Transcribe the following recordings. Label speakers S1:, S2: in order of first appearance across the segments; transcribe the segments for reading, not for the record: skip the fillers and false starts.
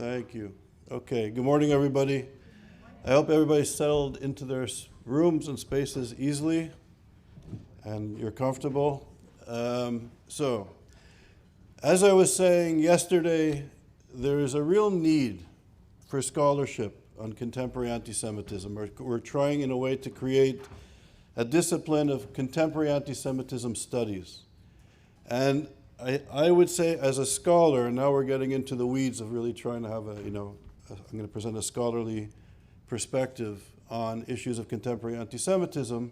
S1: Thank you. Okay, good morning, everybody. I hope everybody's settled into their rooms and spaces easily and you're comfortable. So, as I was saying yesterday, there is a real need for scholarship on contemporary anti-Semitism. We're trying in a way to create a discipline of contemporary anti-Semitism studies. And I would say as a scholar, and now we're getting into the weeds of really trying to have I'm going to present a scholarly perspective on issues of contemporary anti-Semitism,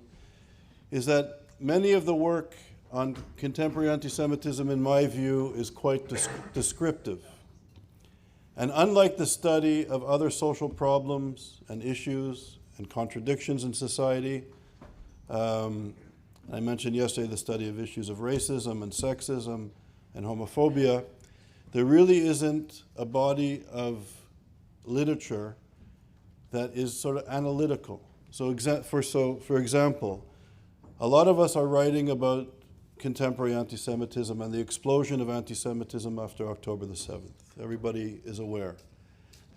S1: is that many of the work on contemporary anti-Semitism, in my view, is quite descriptive. And unlike the study of other social problems and issues and contradictions in society, I mentioned yesterday the study of issues of racism and sexism and homophobia. There really isn't a body of literature that is sort of analytical. So for example, a lot of us are writing about contemporary anti-Semitism and the explosion of anti-Semitism after October the 7th. Everybody is aware.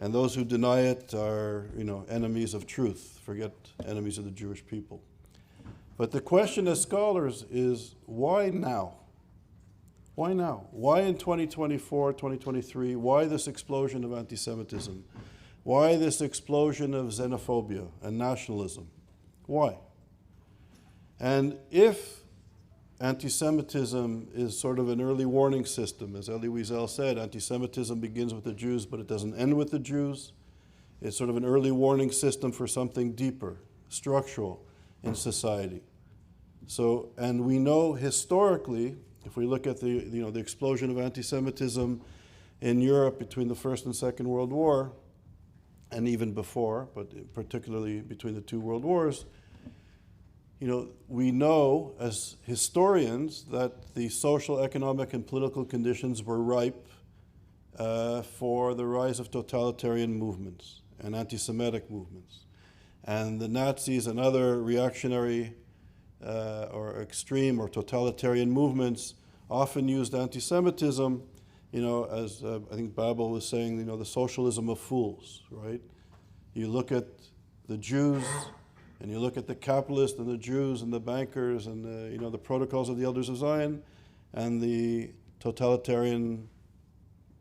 S1: And those who deny it are, enemies of truth. Forget enemies of the Jewish people. But the question as scholars is, why now? Why now? Why in 2024, 2023? Why this explosion of anti-Semitism? Why this explosion of xenophobia and nationalism? Why? And if anti-Semitism is sort of an early warning system, as Elie Wiesel said, anti-Semitism begins with the Jews, but it doesn't end with the Jews. It's sort of an early warning system for something deeper, structural in society. So, and we know historically, if we look at the explosion of anti-Semitism in Europe between the First and Second World War, and even before, but particularly between the two world wars, we know as historians that the social, economic, and political conditions were ripe for the rise of totalitarian movements and anti-Semitic movements. And the Nazis and other reactionary or extreme or totalitarian movements often used anti-Semitism, as I think Babel was saying, the socialism of fools, right? You look at the Jews, and you look at the capitalists and the Jews and the bankers and the protocols of the Elders of Zion, and the totalitarian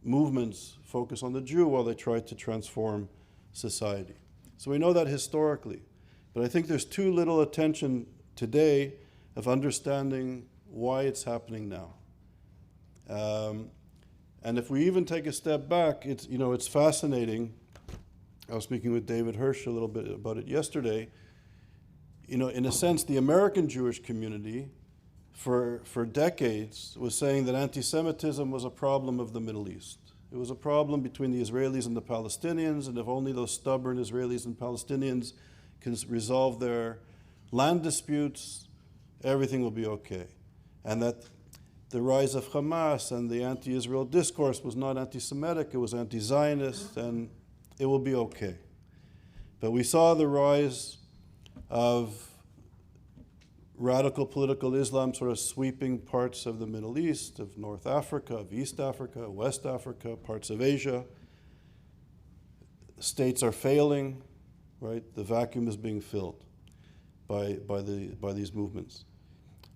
S1: movements focus on the Jew while they try to transform society. So we know that historically. But I think there's too little attention today of understanding why it's happening now. And if we even take a step back, it's fascinating. I was speaking with David Hirsch a little bit about it yesterday. In a sense, the American Jewish community for decades was saying that anti-Semitism was a problem of the Middle East. It was a problem between the Israelis and the Palestinians, and if only those stubborn Israelis and Palestinians can resolve their land disputes, everything will be okay. And that the rise of Hamas and the anti-Israel discourse was not anti-Semitic, it was anti-Zionist, and it will be okay. But we saw the rise of radical political Islam sort of sweeping parts of the Middle East, of North Africa, of East Africa, West Africa, parts of Asia. States are failing, right? The vacuum is being filled by these movements.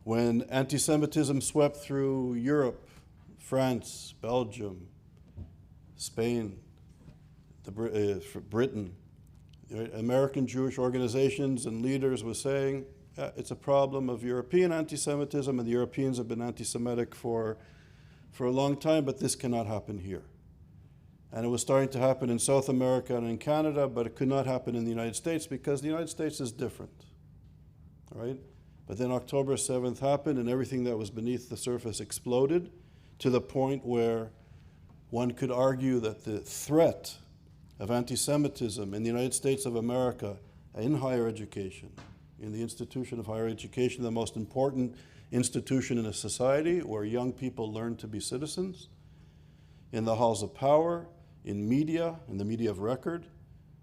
S1: When anti-Semitism swept through Europe, France, Belgium, Spain, Britain, American Jewish organizations and leaders were saying, it's a problem of European anti-Semitism, and the Europeans have been anti-Semitic for a long time, but this cannot happen here. And it was starting to happen in South America and in Canada, but it could not happen in the United States because the United States is different, right? But then October 7th happened, and everything that was beneath the surface exploded to the point where one could argue that the threat of anti-Semitism in the United States of America in higher education, in the institution of higher education, the most important institution in a society where young people learn to be citizens, in the halls of power, in media, in the media of record,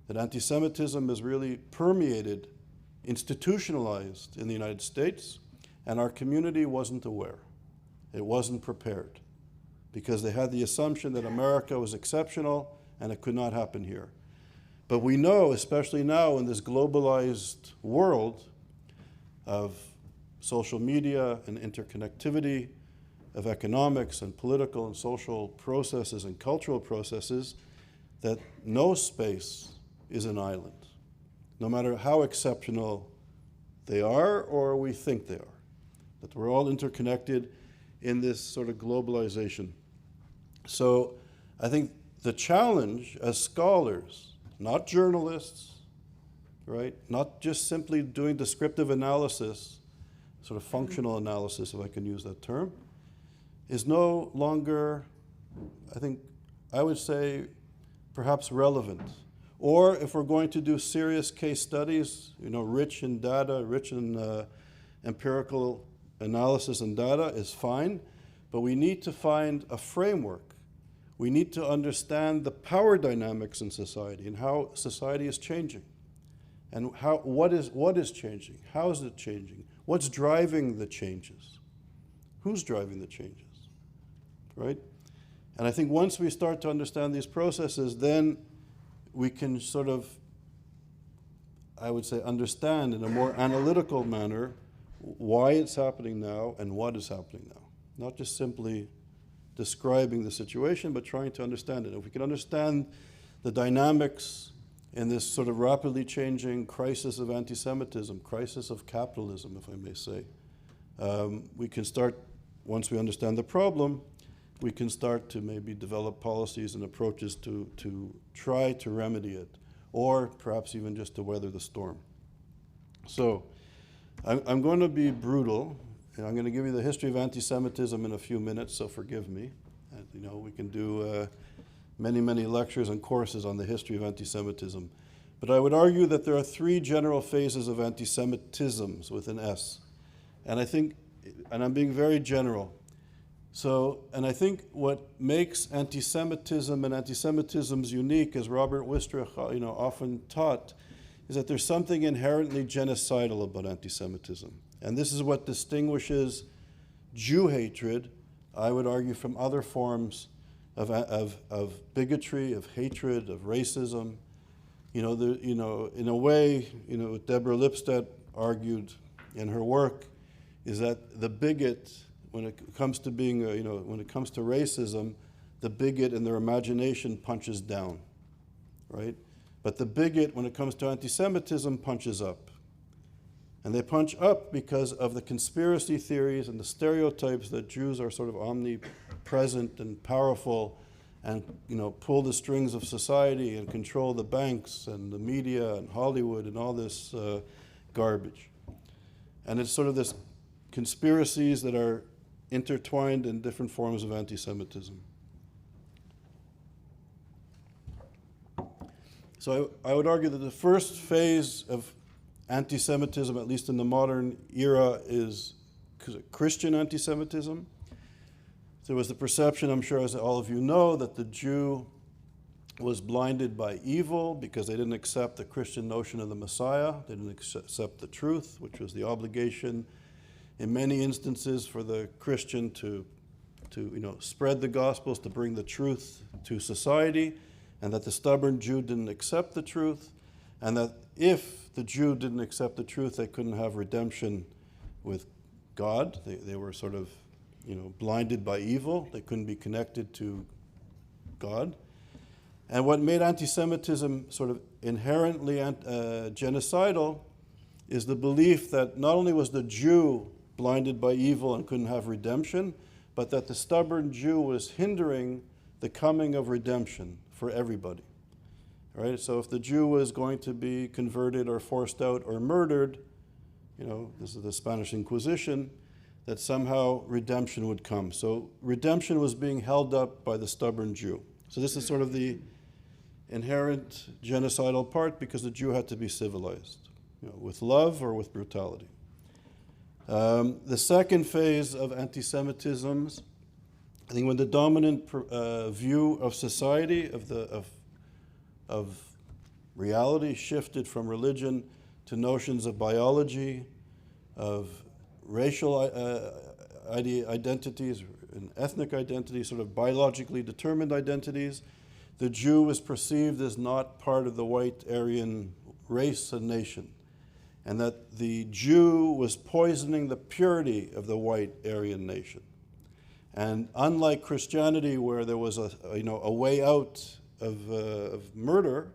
S1: that anti-Semitism is really permeated, institutionalized in the United States, and our community wasn't aware. It wasn't prepared because they had the assumption that America was exceptional and it could not happen here. But we know, especially now in this globalized world of social media and interconnectivity, of economics and political and social processes and cultural processes, that no space is an island, no matter how exceptional they are or we think they are, that we're all interconnected in this sort of globalization. So I think the challenge as scholars, not journalists, right, not just simply doing descriptive analysis, sort of functional analysis, if I can use that term, is no longer, I think, I would say, perhaps relevant. Or if we're going to do serious case studies, rich in data, rich in empirical analysis and data is fine, but we need to find a framework. We need to understand the power dynamics in society and how society is changing. And what is changing? How is it changing? What's driving the changes? Who's driving the changes? Right? And I think once we start to understand these processes, then we can sort of, I would say, understand in a more analytical manner why it's happening now and what is happening now. Not just simply describing the situation, but trying to understand it. If we can understand the dynamics in this sort of rapidly changing crisis of anti-Semitism, crisis of capitalism, if I may say, we can start, once we understand the problem, we can start to maybe develop policies and approaches to try to remedy it, or perhaps even just to weather the storm. So I'm going to be brutal, and I'm going to give you the history of anti-Semitism in a few minutes, so forgive me. We can do many, many lectures and courses on the history of anti-Semitism. But I would argue that there are three general phases of anti-Semitisms with an S. And I think, and I'm being very general, and I think what makes anti-Semitism and anti-Semitisms unique, as Robert Wistrich often taught, is that there's something inherently genocidal about anti-Semitism. And this is what distinguishes Jew hatred, I would argue, from other forms of bigotry, of hatred, of racism. In a way, what Deborah Lipstadt argued in her work is that the bigot, when it comes to being, when it comes to racism, the bigot in their imagination punches down, right? But the bigot, when it comes to anti-Semitism, punches up. And they punch up because of the conspiracy theories and the stereotypes that Jews are sort of omnipresent and powerful and, pull the strings of society and control the banks and the media and Hollywood and all this garbage. And it's sort of this conspiracies that are intertwined in different forms of anti-Semitism. So I would argue that the first phase of anti-Semitism, at least in the modern era, is Christian anti-Semitism. There was the perception, I'm sure as all of you know, that the Jew was blinded by evil because they didn't accept the Christian notion of the Messiah. They didn't accept the truth, which was the obligation in many instances for the Christian to spread the Gospels, to bring the truth to society, and that the stubborn Jew didn't accept the truth, and that if the Jew didn't accept the truth, they couldn't have redemption with God. They were sort of, blinded by evil. They couldn't be connected to God. And what made anti-Semitism sort of inherently genocidal is the belief that not only was the Jew blinded by evil and couldn't have redemption, but that the stubborn Jew was hindering the coming of redemption for everybody. Right? So if the Jew was going to be converted or forced out or murdered, this is the Spanish Inquisition, that somehow redemption would come. So redemption was being held up by the stubborn Jew. So this is sort of the inherent genocidal part, because the Jew had to be civilized, with love or with brutality. The second phase of anti-Semitisms, I think when the dominant view of society, of reality, shifted from religion to notions of biology, of racial identities and ethnic identities, sort of biologically determined identities, the Jew was perceived as not part of the white Aryan race and nation, and that the Jew was poisoning the purity of the white Aryan nation. And unlike Christianity, where there was a way out of murder,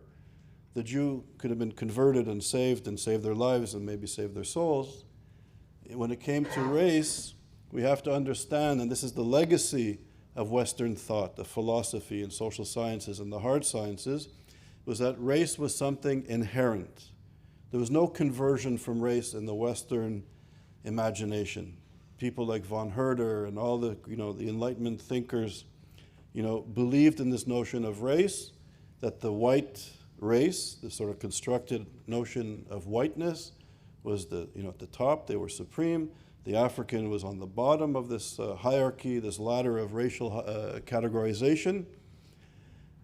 S1: the Jew could have been converted and saved their lives and maybe saved their souls. When it came to race, we have to understand, and this is the legacy of Western thought, the philosophy and social sciences and the hard sciences, was that race was something inherent. There was no conversion from race in the Western imagination. People like von Herder and all the Enlightenment thinkers, believed in this notion of race, that the white race, the sort of constructed notion of whiteness, was at the top, they were supreme. The African was on the bottom of this hierarchy, this ladder of racial categorization.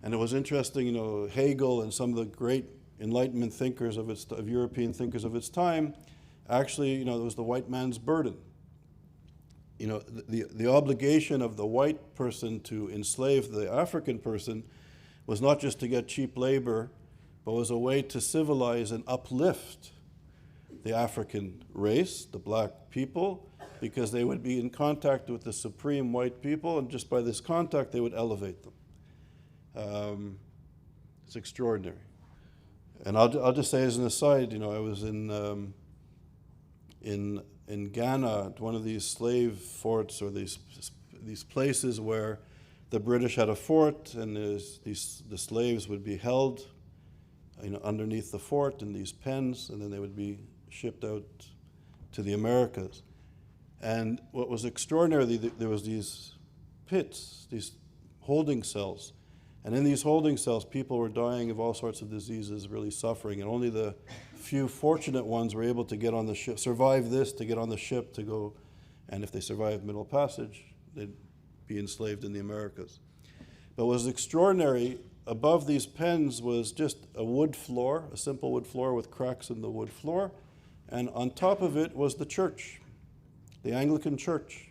S1: And it was interesting, Hegel and some of the great Enlightenment thinkers of European thinkers of its time, actually, it was the white man's burden. The obligation of the white person to enslave the African person was not just to get cheap labor, but was a way to civilize and uplift the African race, the black people, because they would be in contact with the supreme white people, and just by this contact, they would elevate them. It's extraordinary. And I'll just say as an aside, I was in Ghana at one of these slave forts, or these places where the British had a fort, and the slaves would be held underneath the fort in these pens, and then they would be shipped out to the Americas. And what was extraordinary, there was these pits, these holding cells, and in these holding cells, people were dying of all sorts of diseases, really suffering, and only the few fortunate ones were able to get on the ship, survive this, to get on the ship to go, and if they survived Middle Passage, they'd be enslaved in the Americas. But what was extraordinary, above these pens was just a wood floor, a simple wood floor with cracks in the wood floor, and on top of it was the church, the Anglican church.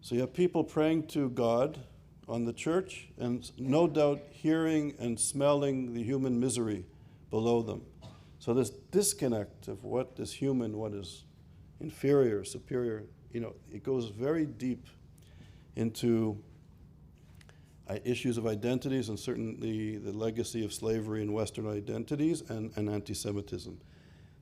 S1: So you have people praying to God on the church, and no doubt hearing and smelling the human misery below them. So this disconnect of what is human, what is inferior, superior, it goes very deep into issues of identities, and certainly the legacy of slavery and Western identities and anti-Semitism.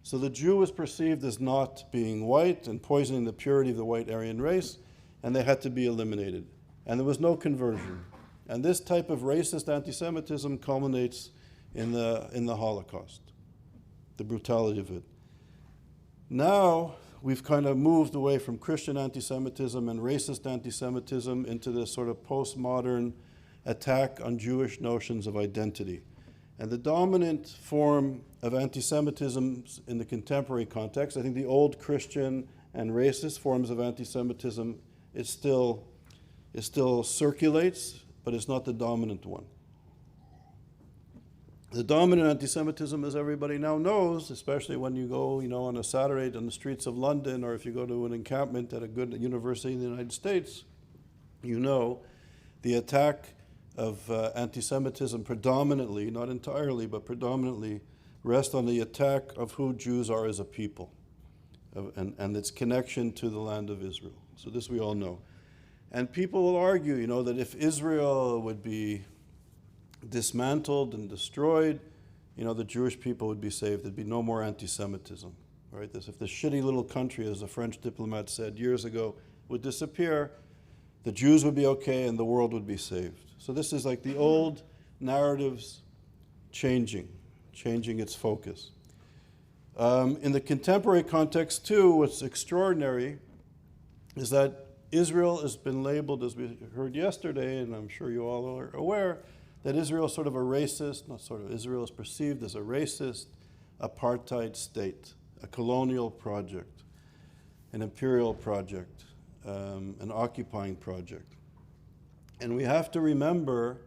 S1: So the Jew was perceived as not being white and poisoning the purity of the white Aryan race, and they had to be eliminated. And there was no conversion. And this type of racist anti-Semitism culminates in the Holocaust, the brutality of it. Now we've kind of moved away from Christian anti-Semitism and racist anti-Semitism into this sort of postmodern attack on Jewish notions of identity. And the dominant form of anti-Semitism in the contemporary context, I think the old Christian and racist forms of anti-Semitism, it still circulates, but it's not the dominant one. The dominant anti-Semitism, as everybody now knows, especially when you go, on a Saturday on the streets of London, or if you go to an encampment at a good university in the United States, the attack of anti-Semitism predominantly, not entirely, but predominantly, rests on the attack of who Jews are as a people, and its connection to the land of Israel. So this we all know. And people will argue, that if Israel would be dismantled and destroyed, the Jewish people would be saved. There'd be no more anti-Semitism, right? If this shitty little country, as a French diplomat said years ago, would disappear, the Jews would be okay and the world would be saved. So this is like the old narratives changing its focus. In the contemporary context too, what's extraordinary is that Israel has been labeled, as we heard yesterday, and I'm sure you all are aware, that Israel is sort of a racist, Israel is perceived as a racist apartheid state, a colonial project, an imperial project, an occupying project. And we have to remember,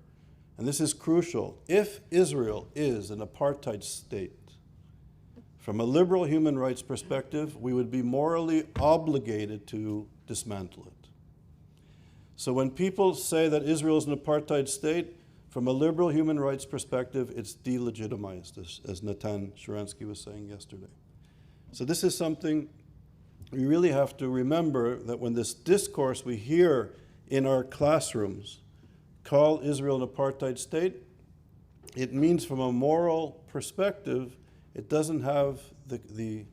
S1: and this is crucial, if Israel is an apartheid state, from a liberal human rights perspective, we would be morally obligated to dismantle it. So when people say that Israel is an apartheid state, From a liberal human rights perspective, it's delegitimized, as Natan Sharansky was saying yesterday. So this is something we really have to remember, that when this discourse we hear in our classrooms call Israel an apartheid state, it means from a moral perspective, it doesn't have the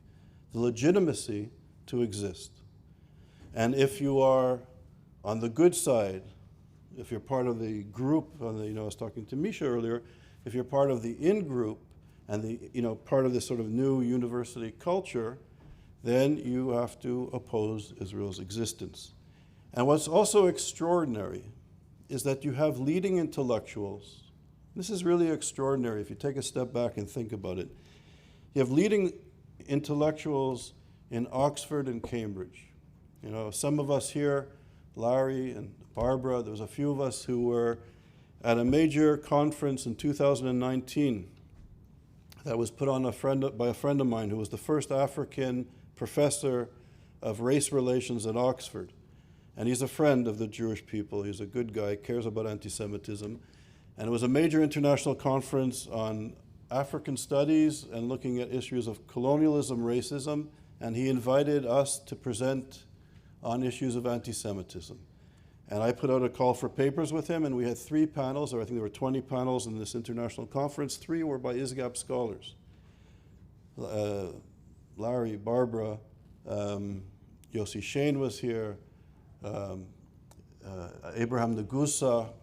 S1: legitimacy to exist. And if you are on the good side, if you're part of the group, I was talking to Misha earlier, if you're part of the in-group and part of this sort of new university culture, then you have to oppose Israel's existence. And what's also extraordinary is that you have leading intellectuals. This is really extraordinary if you take a step back and think about it. You have leading intellectuals in Oxford and Cambridge. Some of us here, Larry and Barbara, there was a few of us who were at a major conference in 2019 that was put on by a friend of mine who was the first African professor of race relations at Oxford. And he's a friend of the Jewish people. He's a good guy, cares about anti-Semitism. And it was a major international conference on African studies and looking at issues of colonialism, racism, and he invited us to present on issues of anti-Semitism. And I put out a call for papers with him, and we had 3 panels, or I think there were 20 panels in this international conference. 3 were by ISGAP scholars. Larry, Barbara, Yossi Shane was here, Abraham Nagusa,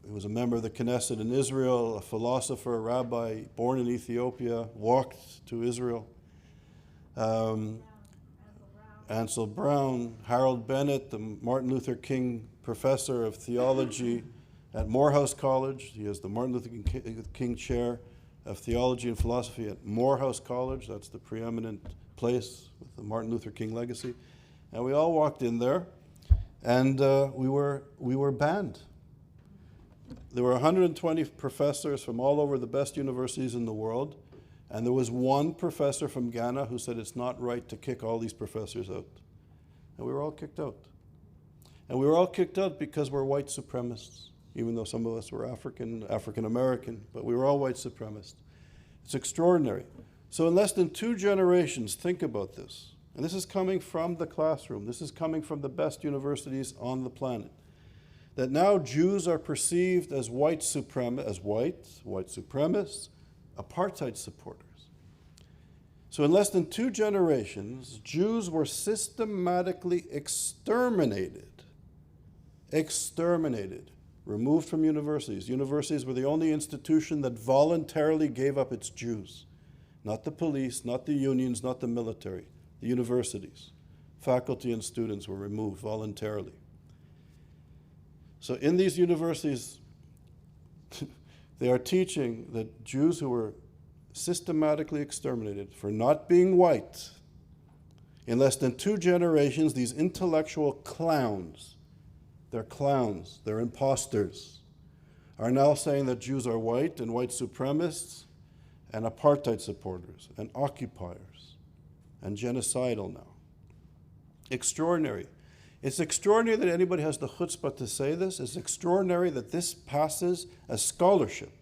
S1: who was a member of the Knesset in Israel, a philosopher, a rabbi, born in Ethiopia, walked to Israel. Ansel Brown, Harold Bennett, the Martin Luther King Professor of Theology at Morehouse College. He is the Martin Luther King Chair of Theology and Philosophy at Morehouse College. That's the preeminent place with the Martin Luther King legacy. And we all walked in there, and we were banned. There were 120 professors from all over the best universities in the world, and there was one professor from Ghana who said it's not right to kick all these professors out. And we were all kicked out. And we were all kicked out because we're white supremacists, even though some of us were African American, but we were all white supremacists. It's extraordinary. So in less than 2 generations, think about this. And this is coming from the classroom. This is coming from the best universities on the planet. That now Jews are perceived as white supremacists, apartheid supporters. So in less than 2 generations, Jews were systematically exterminated, removed from universities. Universities were the only institution that voluntarily gave up its Jews. Not the police, not the unions, not the military, the universities. Faculty and students were removed voluntarily. So in these universities, they are teaching that Jews who were systematically exterminated for not being white, in less than 2 generations, these intellectual clowns, they're imposters, are now saying that Jews are white and white supremacists and apartheid supporters and occupiers and genocidal now. Extraordinary. It's extraordinary that anybody has the chutzpah to say this. It's extraordinary that this passes as scholarship.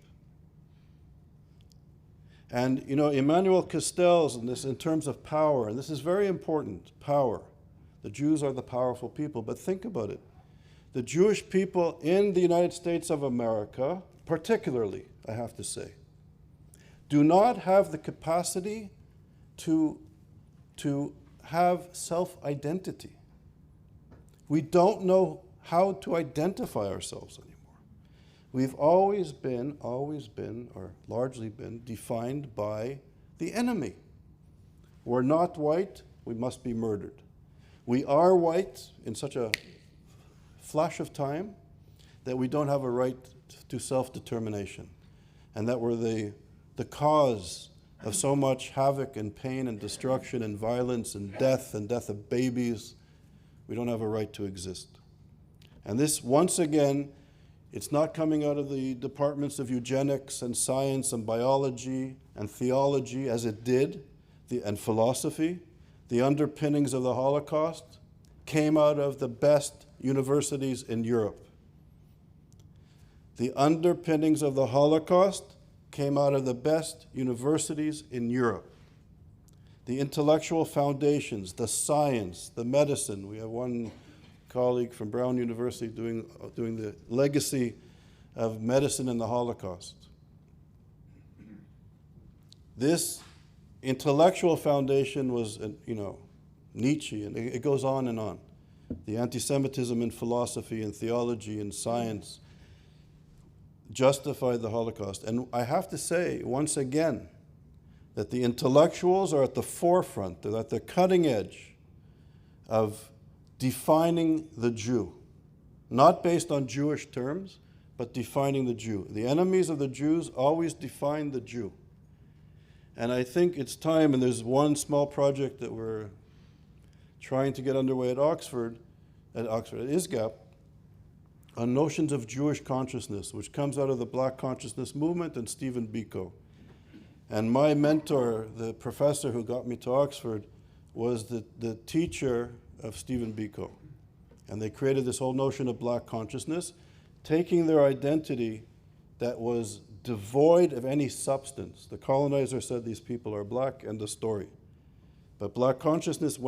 S1: And, Emmanuel Castells, in terms of power, and this is very important, power. The Jews are the powerful people, but think about it. The Jewish people in the United States of America, particularly, I have to say, do not have the capacity to have self-identity. We don't know how to identify ourselves anymore. We've always been, or largely been, defined by the enemy. We're not white, we must be murdered. We are white in such a flash of time that we don't have a right to self-determination, and that we're the cause of so much havoc and pain and destruction and violence and death of babies. We don't have a right to exist. And this, once again, it's not coming out of the departments of eugenics and science and biology and theology as it did, and philosophy. The underpinnings of the Holocaust came out of the best universities in Europe. The underpinnings of the Holocaust came out of the best universities in Europe. The intellectual foundations, the science, the medicine. We have one colleague from Brown University doing the legacy of medicine in the Holocaust. This intellectual foundation was, Nietzsche, and it goes on and on. The anti-Semitism in philosophy and theology and science justified the Holocaust. And I have to say, once again, that the intellectuals are at the forefront, they're at the cutting edge of defining the Jew. Not based on Jewish terms, but defining the Jew. The enemies of the Jews always define the Jew. And I think it's time, and there's one small project that we're trying to get underway at ISGAP, on notions of Jewish consciousness, which comes out of the Black consciousness movement and Stephen Biko. And my mentor, the professor who got me to Oxford, was the teacher of Stephen Biko. And they created this whole notion of Black consciousness, taking their identity that was devoid of any substance. The colonizer said these people are Black, end of story. But Black consciousness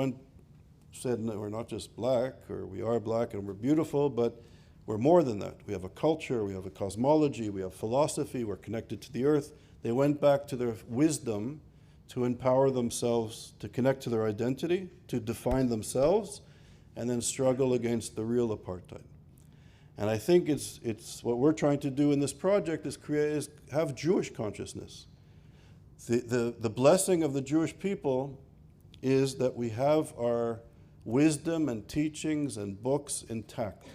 S1: said, no, we're not just Black, or we are Black and we're beautiful, but we're more than that. We have a culture, we have a cosmology, we have philosophy, we're connected to the earth. They went back to their wisdom to empower themselves, to connect to their identity, to define themselves, and then struggle against the real apartheid. And I think it's what we're trying to do in this project is have Jewish consciousness. The blessing of the Jewish people is that we have our wisdom and teachings and books intact.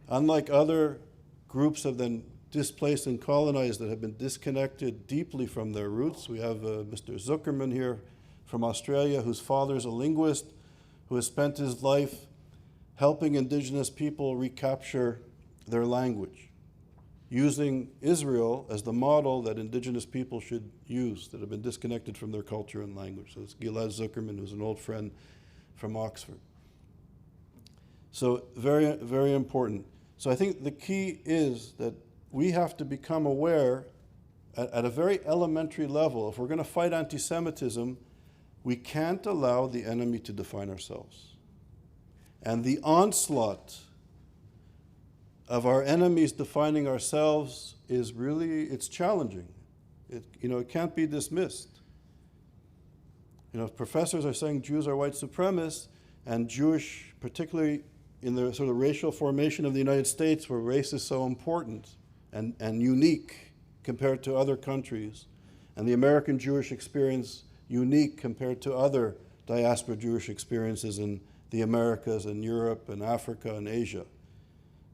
S1: Unlike other groups of the displaced and colonized that have been disconnected deeply from their roots, we have Mr. Zuckerman here from Australia, whose father is a linguist, who has spent his life helping indigenous people recapture their language, using Israel as the model that indigenous people should use that have been disconnected from their culture and language. So it's Gilad Zuckerman, who's an old friend from Oxford. So very, very important. So I think the key is that we have to become aware at a very elementary level. If we're going to fight anti-Semitism, we can't allow the enemy to define ourselves. And the onslaught of our enemies defining ourselves is really, it's challenging. It can't be dismissed. Professors are saying Jews are white supremacists, and Jewish, particularly in the sort of racial formation of the United States, where race is so important and unique compared to other countries, and the American Jewish experience unique compared to other diaspora Jewish experiences in the Americas and Europe and Africa and Asia.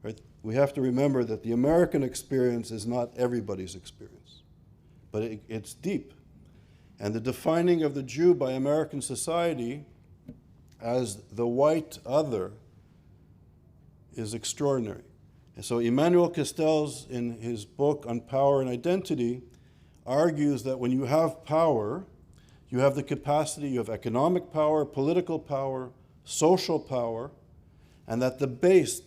S1: Right? We have to remember that the American experience is not everybody's experience, but it's deep. And the defining of the Jew by American society as the white other is extraordinary. And so Emmanuel Castells, in his book on power and identity, argues that when you have power, you have the capacity, you have economic power, political power, social power, and that the basic,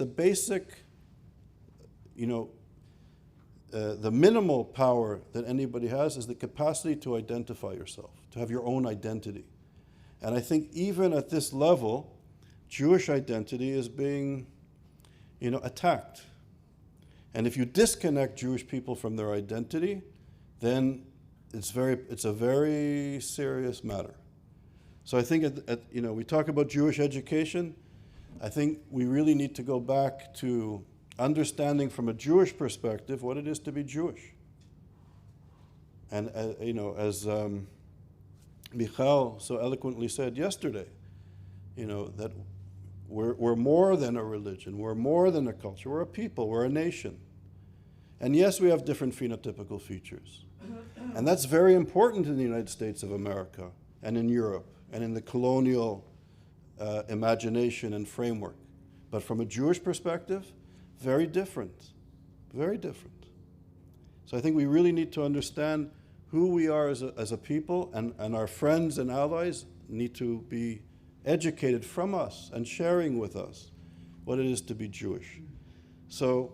S1: the minimal power that anybody has is the capacity to identify yourself, to have your own identity. And I think even at this level, Jewish identity is being, attacked. And if you disconnect Jewish people from their identity, then it's a very serious matter. So I think, we talk about Jewish education. I think we really need to go back to understanding from a Jewish perspective what it is to be Jewish. And, as Michal so eloquently said yesterday, that we're more than a religion, we're more than a culture, we're a people, we're a nation. And yes, we have different phenotypical features. And that's very important in the United States of America and in Europe and in the colonial imagination and framework. But from a Jewish perspective, very different, very different. So I think we really need to understand who we are as a people, and our friends and allies need to be educated from us and sharing with us what it is to be Jewish. So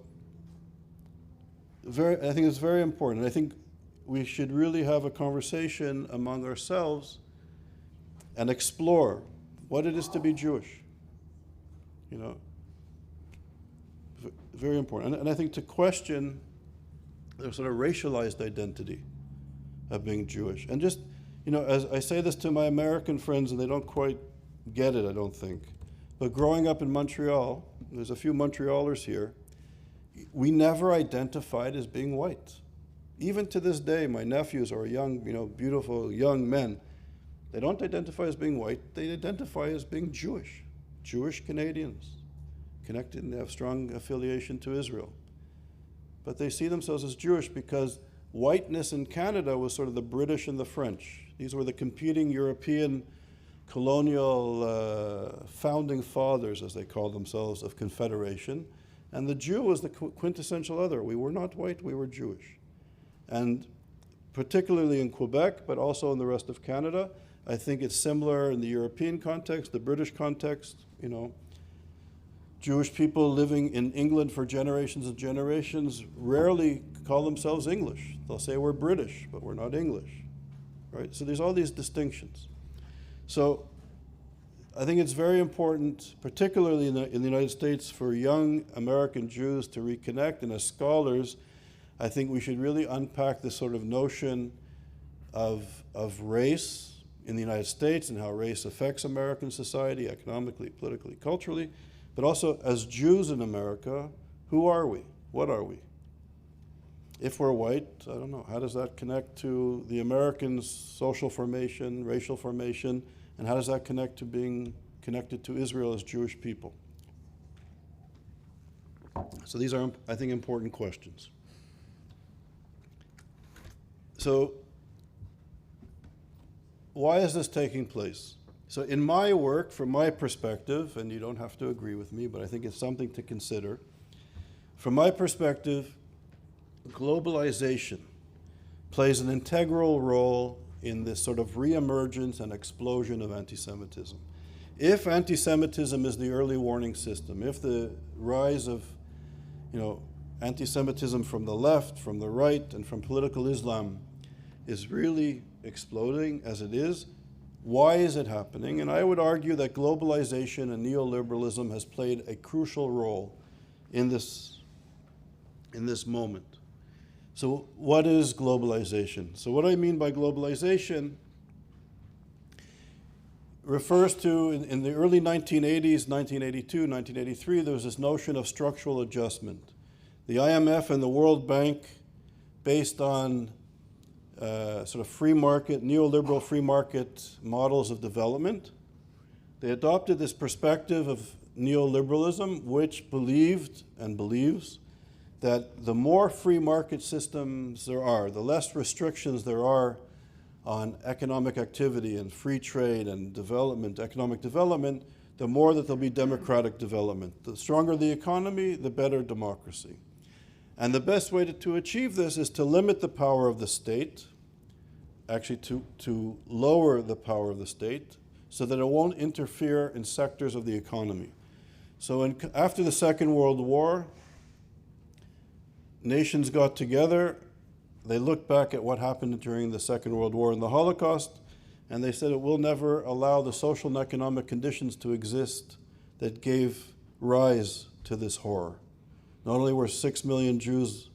S1: I think it's very important. I think we should really have a conversation among ourselves and explore what it is to be Jewish. You know, very important. And I think to question the sort of racialized identity of being Jewish. And just, you know, as I say this to my American friends, and they don't quite get it, I don't think. But growing up in Montreal, there's a few Montrealers here, we never identified as being white. Even to this day, my nephews are young, you know, beautiful young men. They don't identify as being white, they identify as being Jewish. Jewish Canadians, connected, and they have strong affiliation to Israel. But they see themselves as Jewish because whiteness in Canada was sort of the British and the French. These were the competing European colonial founding fathers, as they called themselves, of Confederation. And the Jew was the quintessential other. We were not white, we were Jewish. And particularly in Quebec, but also in the rest of Canada, I think it's similar in the European context, the British context, you know. Jewish people living in England for generations and generations rarely call themselves English. They'll say we're British, but we're not English, right? So there's all these distinctions. So I think it's very important, particularly in the United States, for young American Jews to reconnect. And as scholars, I think we should really unpack this sort of notion of race in the United States and how race affects American society economically, politically, culturally. But also, as Jews in America, who are we? What are we? If we're white, I don't know, how does that connect to the Americans' social formation, racial formation, and how does that connect to being connected to Israel as Jewish people? So these are, I think, important questions. So why is this taking place? So in my work, from my perspective, and you don't have to agree with me, but I think it's something to consider. From my perspective, globalization plays an integral role in this sort of reemergence and explosion of anti-Semitism. If anti-Semitism is the early warning system, if the rise of, you know, anti-Semitism from the left, from the right, and from political Islam is really exploding as it is, why is it happening? And I would argue that globalization and neoliberalism has played a crucial role in this moment. So what is globalization? So what I mean by globalization refers to, in the early 1980s, 1982, 1983, there was this notion of structural adjustment. The IMF and the World Bank, based on sort of free market, neoliberal free market models of development, they adopted this perspective of neoliberalism, which believed and believes that the more free market systems there are, the less restrictions there are on economic activity and free trade and development, economic development, the more that there'll be democratic development. The stronger the economy, the better democracy. And the best way to achieve this is to limit the power of the state, actually to lower the power of the state so that it won't interfere in sectors of the economy. So after the Second World War, nations got together, they looked back at what happened during the Second World War and the Holocaust, and they said it will never allow the social and economic conditions to exist that gave rise to this horror. Not only were 6 million Jews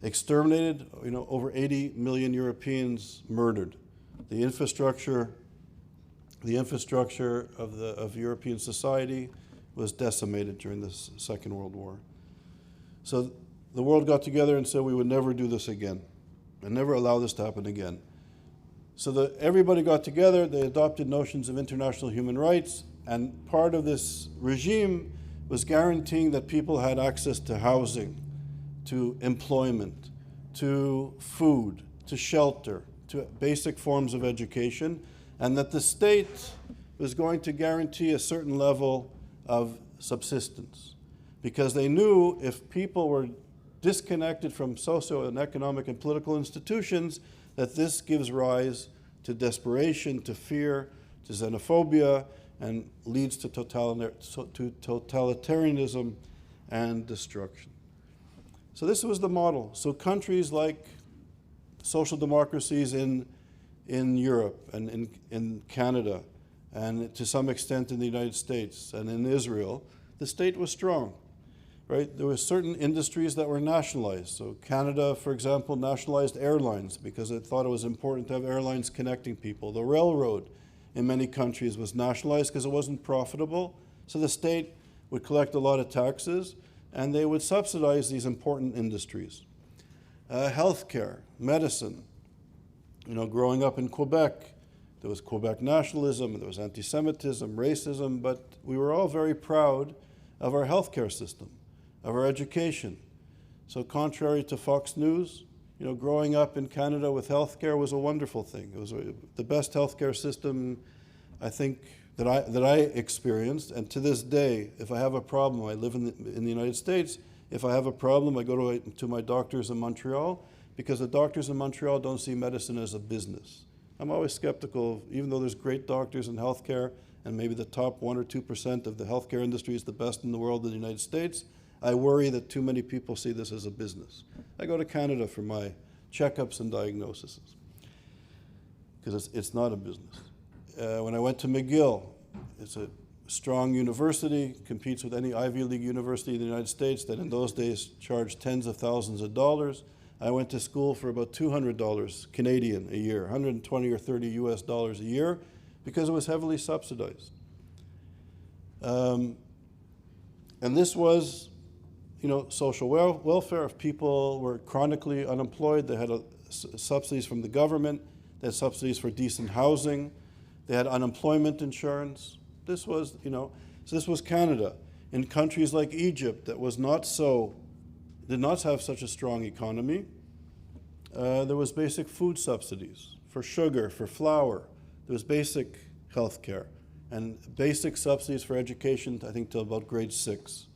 S1: exterminated, you know, over 80 million Europeans murdered. The infrastructure of European society was decimated during the Second World War. So the world got together and said we would never do this again and never allow this to happen again. So everybody got together, they adopted notions of international human rights, and part of this regime was guaranteeing that people had access to housing, to employment, to food, to shelter, to basic forms of education, and that the state was going to guarantee a certain level of subsistence. Because they knew if people were disconnected from socio and economic and political institutions, that this gives rise to desperation, to fear, to xenophobia, and leads to totalitarianism and destruction. So this was the model. So countries like social democracies in Europe and in Canada, and to some extent in the United States and in Israel, the state was strong, right? There were certain industries that were nationalized. So Canada, for example, nationalized airlines because it thought it was important to have airlines connecting people. The railroad in many countries was nationalized because it wasn't profitable. So the state would collect a lot of taxes and they would subsidize these important industries. Healthcare, medicine. You know, growing up in Quebec, there was Quebec nationalism, there was anti-Semitism, racism, but we were all very proud of our healthcare system, of our education. So contrary to Fox News, you know, growing up in Canada with healthcare was a wonderful thing. It was the best healthcare system, I think, that I experienced. And to this day, if I have a problem, I live in the United States, if I have a problem, I go to my doctors in Montreal, because the doctors in Montreal don't see medicine as a business. I'm always skeptical, even though there's great doctors in healthcare, and maybe the top 1 or 2% of the healthcare industry is the best in the world in the United States, I worry that too many people see this as a business. I go to Canada for my checkups and diagnoses, because it's not a business. When I went to McGill, it's a strong university, competes with any Ivy League university in the United States that in those days charged tens of thousands of dollars. I went to school for about $200 Canadian a year, 120 or 30 US dollars a year, because it was heavily subsidized. And this was, you know, social welfare. If people were chronically unemployed, they had subsidies from the government, they had subsidies for decent housing, they had unemployment insurance. This was, you know, so this was Canada. In countries like Egypt that was did not have such a strong economy, there was basic food subsidies for sugar, for flour. There was basic health care and basic subsidies for education, I think, till about grade 6.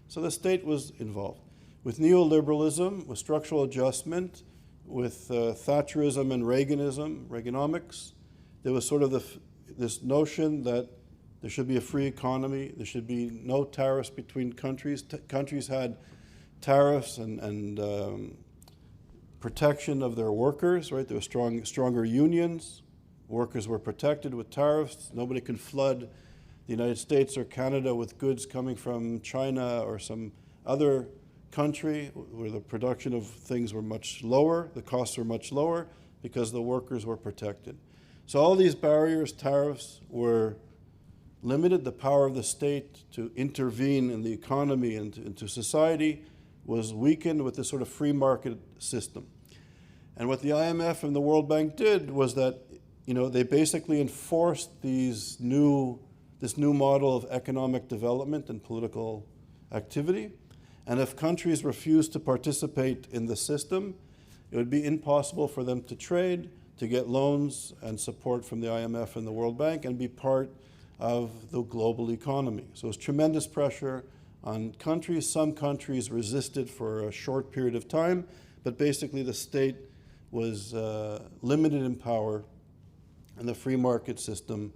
S1: So the state was involved. With neoliberalism, with structural adjustment, with Thatcherism and Reaganomics, there was sort of this notion that there should be a free economy, there should be no tariffs between countries. Countries had tariffs and protection of their workers, right? There were stronger unions. Workers were protected with tariffs. Nobody could flood the United States or Canada with goods coming from China or some other country where the production of things were much lower, the costs were much lower because the workers were protected. So all these barriers, tariffs, were limited. The power of the state to intervene in the economy and into society was weakened with this sort of free market system. And what the IMF and the World Bank did was that, you know, they basically enforced this new model of economic development and political activity. And if countries refused to participate in the system, it would be impossible for them to trade, to get loans and support from the IMF and the World Bank and be part of the global economy. So it was tremendous pressure on countries. Some countries resisted for a short period of time, but basically the state was limited in power and the free market system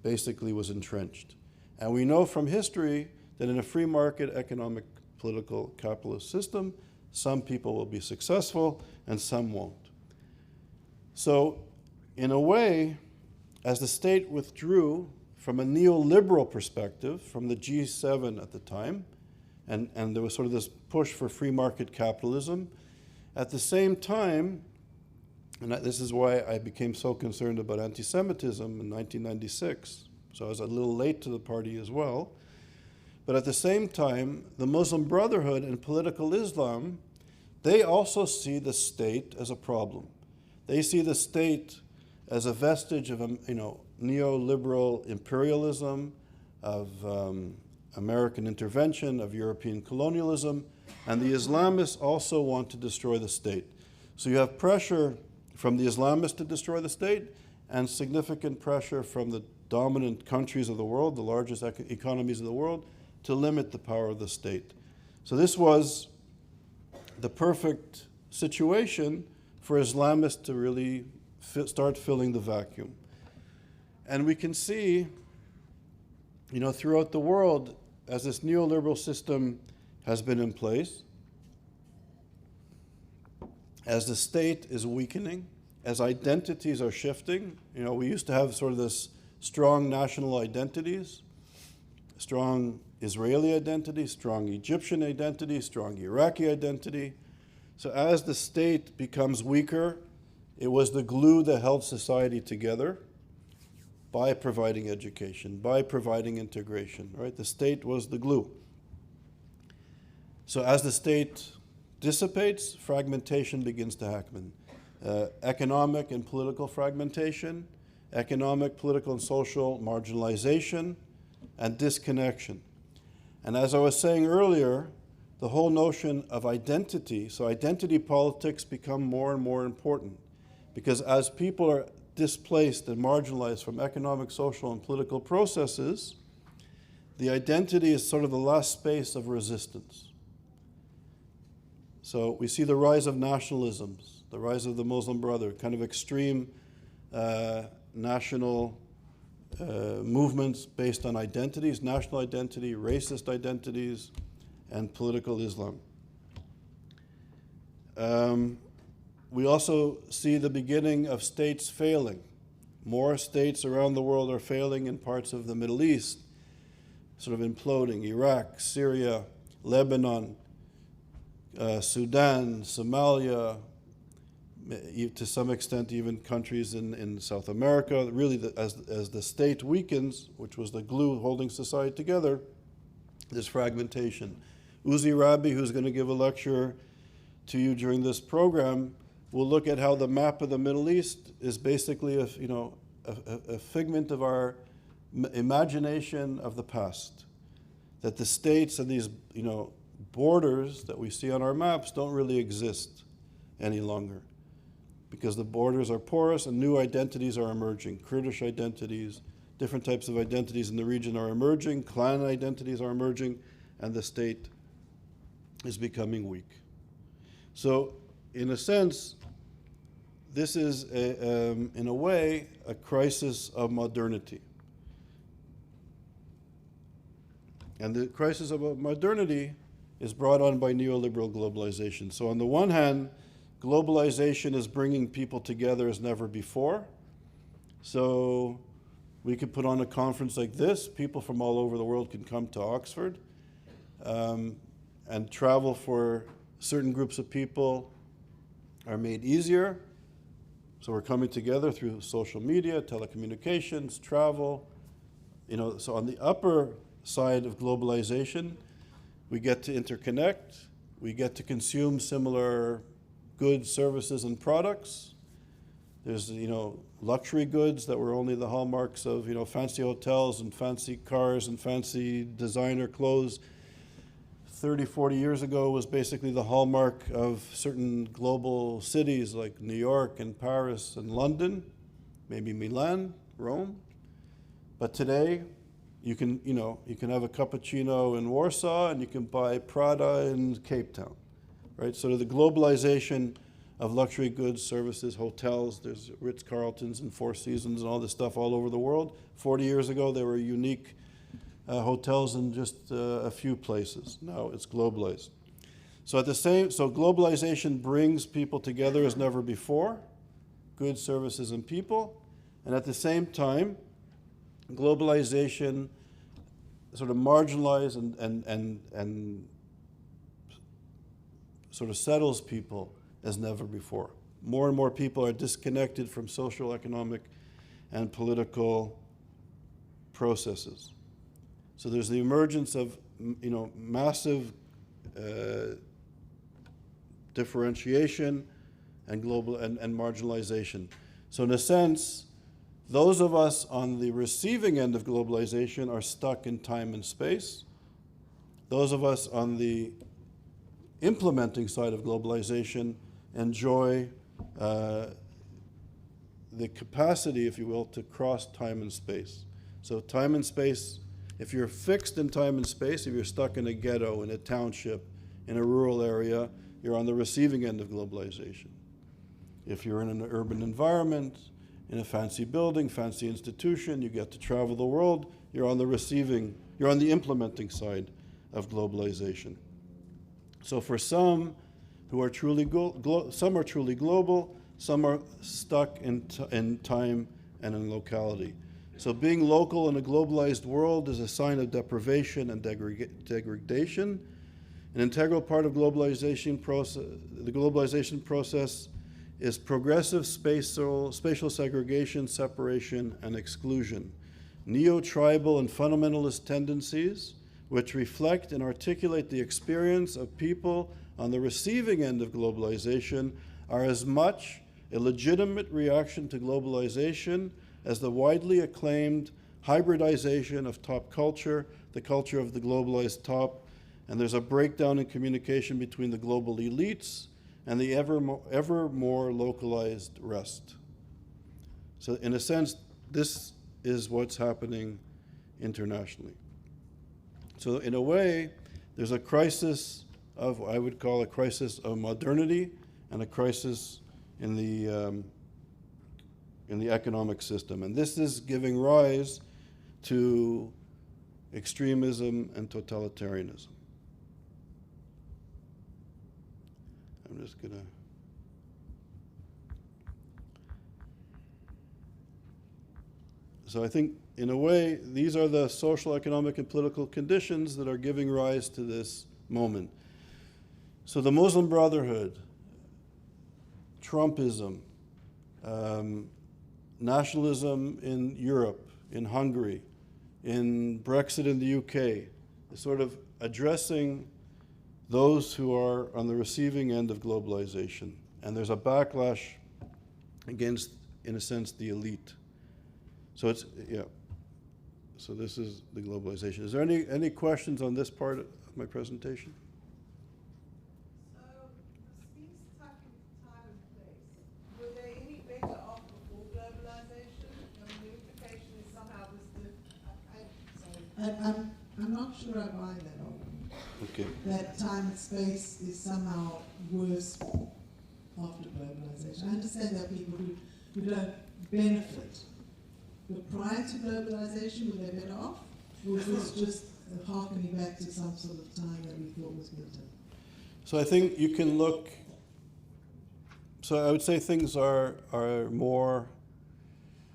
S1: basically was entrenched. And we know from history that in a free market economic, political, capitalist system, some people will be successful and some won't. So in a way, as the state withdrew from a neoliberal perspective, from the G7 at the time, and there was sort of this push for free market capitalism, at the same time, and this is why I became so concerned about anti-Semitism in 1996, so I was a little late to the party as well, but at the same time, the Muslim Brotherhood and political Islam, they also see the state as a problem. They see the state as a vestige of, neoliberal imperialism, of American intervention, of European colonialism, and the Islamists also want to destroy the state. So you have pressure from the Islamists to destroy the state, and significant pressure from the dominant countries of the world, the largest economies of the world, to limit the power of the state. So this was the perfect situation for Islamists to really start filling the vacuum. And we can see, throughout the world, as this neoliberal system has been in place, as the state is weakening, as identities are shifting. We used to have sort of this strong national identities, strong Israeli identity, strong Egyptian identity, strong Iraqi identity. So as the state becomes weaker, it was the glue that held society together by providing education, by providing integration, right? The state was the glue. So as the state dissipates, fragmentation begins to happen. Economic and political fragmentation, economic, political, and social marginalization, and disconnection. And as I was saying earlier, the whole notion of identity, so identity politics become more and more important, because as people are displaced and marginalized from economic, social, and political processes, the identity is sort of the last space of resistance. So we see the rise of nationalisms, the rise of the Muslim Brotherhood, kind of extreme national movements based on identities, national identity, racist identities, and political Islam. We also see the beginning of states failing. More states around the world are failing in parts of the Middle East, sort of imploding. Iraq, Syria, Lebanon, Sudan, Somalia, to some extent even countries in South America. Really, as the state weakens, which was the glue holding society together, there's fragmentation. Uzi Rabi, who's going to give a lecture to you during this program, will look at how the map of the Middle East is basically a figment of our imagination of the past. That the states and these borders that we see on our maps don't really exist any longer, because the borders are porous and new identities are emerging. Kurdish identities, different types of identities in the region are emerging, clan identities are emerging, and the state is becoming weak. So, in a sense, this is, in a way, a crisis of modernity. And the crisis of modernity is brought on by neoliberal globalization. So on the one hand, globalization is bringing people together as never before. So we could put on a conference like this. People from all over the world can come to Oxford, and travel for certain groups of people are made easier. So we're coming together through social media, telecommunications, travel. So on the upper side of globalization, we get to interconnect, we get to consume similar goods, services, and products. There's, luxury goods that were only the hallmarks of, fancy hotels and fancy cars and fancy designer clothes. 30, 40 years ago was basically the hallmark of certain global cities like New York and Paris and London, maybe Milan, Rome. But today, you can have a cappuccino in Warsaw and you can buy Prada in Cape Town, right? So the globalization of luxury goods, services, hotels, there's Ritz-Carltons and Four Seasons and all this stuff all over the world. 40 years ago, there were unique hotels in just a few places. Now it's globalized. So globalization brings people together as never before, goods, services, and people. And at the same time, globalization sort of marginalizes and sort of settles people as never before. More and more people are disconnected from social, economic, and political processes. So there's the emergence of, massive differentiation and global and marginalization. So in a sense, those of us on the receiving end of globalization are stuck in time and space. Those of us on the implementing side of globalization enjoy the capacity, if you will, to cross time and space. So time and space, if you're fixed in time and space, if you're stuck in a ghetto, in a township, in a rural area, you're on the receiving end of globalization. If you're in an urban environment, in a fancy building, fancy institution, you get to travel the world, you're on the implementing side of globalization. So for some, who are truly some are truly global, some are stuck in time and in locality. So being local in a globalized world is a sign of deprivation and degradation. An integral part of the globalization process is progressive spatial segregation, separation, and exclusion. Neo-tribal and fundamentalist tendencies, which reflect and articulate the experience of people on the receiving end of globalization, are as much a legitimate reaction to globalization as the widely acclaimed hybridization of top culture, the culture of the globalized top, and there's a breakdown in communication between the global elites and the ever more localized rest. So in a sense, this is what's happening internationally. So in a way, there's a crisis of, I would call a crisis of modernity and a crisis in the economic system. And this is giving rise to extremism and totalitarianism. I'm just gonna. So I think, in a way, these are the social, economic, and political conditions that are giving rise to this moment. So the Muslim Brotherhood, Trumpism, nationalism in Europe, in Hungary, in Brexit in the UK, is sort of addressing those who are on the receiving end of globalization. And there's a backlash against, in a sense, the elite. So it's, yeah. So this is the globalization. Is there any questions on this part of my presentation?
S2: So these stuck in time and place, were they any better off before globalization? And the implication is somehow I'm not sure I buy that argument.
S1: Okay.
S2: That time and space is somehow worse after globalization. I understand there are people who don't benefit. But prior to globalization, were they better off? Or was this just harkening back to some sort of time that we thought was better?
S1: So I think you can look, so I would say things are more,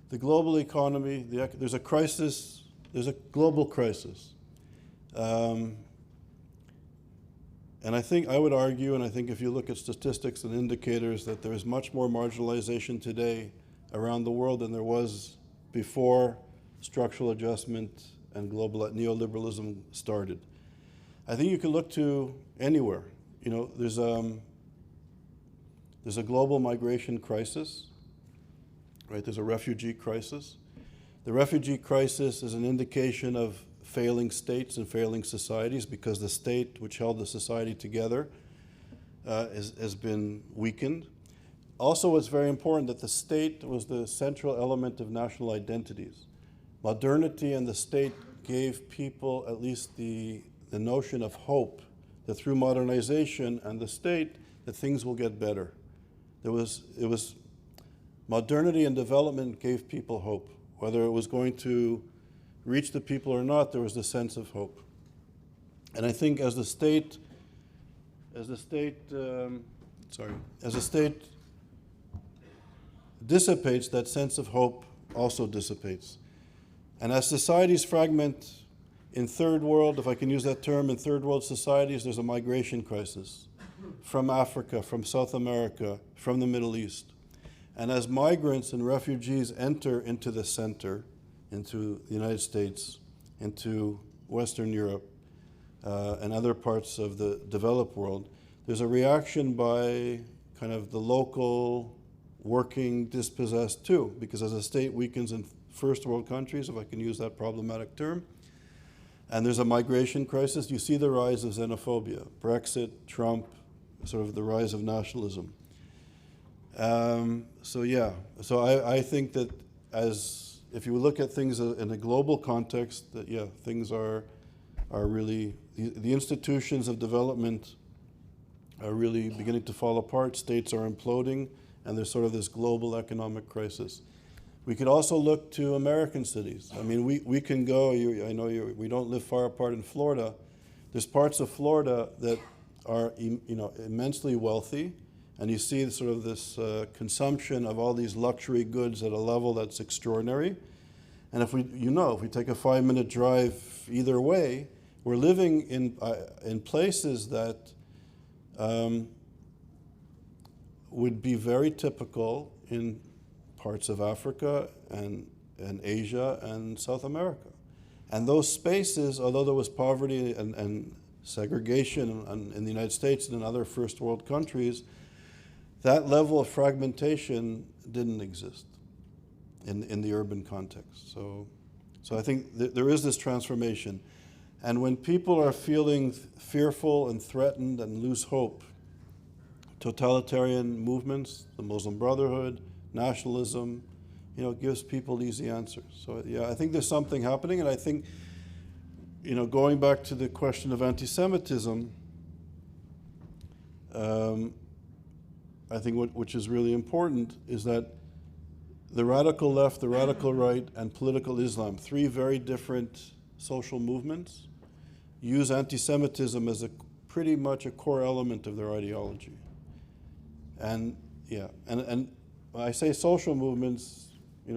S1: the global economy, there's a crisis, there's a global crisis. And I think I would argue, and I think if you look at statistics and indicators, that there is much more marginalization today around the world than there was before structural adjustment and global neoliberalism started. I think you can look to anywhere. You know, there's a global migration crisis, right? There's a refugee crisis. The refugee crisis is an indication of failing states and failing societies because the state which held the society together has been weakened. Also, it's very important that the state was the central element of national identities. Modernity and the state gave people at least the notion of hope that through modernization and the state, that things will get better. It was modernity and development gave people hope. Whether it was going to reach the people or not, there was this sense of hope. And I think as the state dissipates, that sense of hope also dissipates. And as societies fragment in third world, if I can use that term, in third world societies, there's a migration crisis from Africa, from South America, from the Middle East. And as migrants and refugees enter into the center, into the United States, into Western Europe, and other parts of the developed world, there's a reaction by kind of the local working dispossessed too, because as a state weakens in first world countries, if I can use that problematic term, and there's a migration crisis, you see the rise of xenophobia, Brexit, Trump, sort of the rise of nationalism. So I think that if you look at things in a global context, that things are really, the institutions of development are really beginning to fall apart, states are imploding, and there's sort of this global economic crisis. We could also look to American cities. I mean, we can go, I know we don't live far apart in Florida. There's parts of Florida that are immensely wealthy, and you see sort of this consumption of all these luxury goods at a level that's extraordinary. And if we take a 5-minute drive either way, we're living in places that would be very typical in parts of Africa and Asia and South America. And those spaces, although there was poverty and segregation in the United States and in other first world countries, that level of fragmentation didn't exist in the urban context. So I think there is this transformation. And when people are feeling fearful and threatened and lose hope, totalitarian movements, the Muslim Brotherhood, nationalism, gives people easy answers. So yeah, I think there's something happening, and I think, going back to the question of anti-Semitism, I think which is really important is that the radical left, the radical right, and political Islam, 3 very different social movements, use anti-Semitism as pretty much a core element of their ideology. And yeah, and when I say social movements,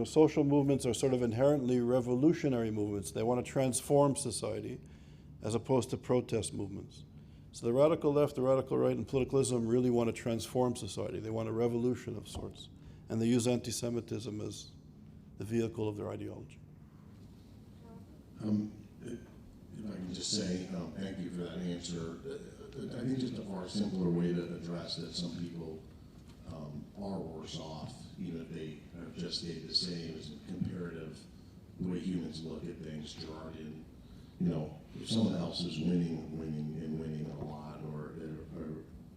S1: social movements are sort of inherently revolutionary movements. They want to transform society as opposed to protest movements. So the radical left, the radical right, and political Islam really want to transform society. They want a revolution of sorts. And they use anti-Semitism as the vehicle of their ideology.
S3: If I can just say thank you for that answer. I think just a far simpler way to address that some people are worse off, even if they have just stayed the same, is comparative, the way humans look at things, Gerardian. If someone else is winning a lot, or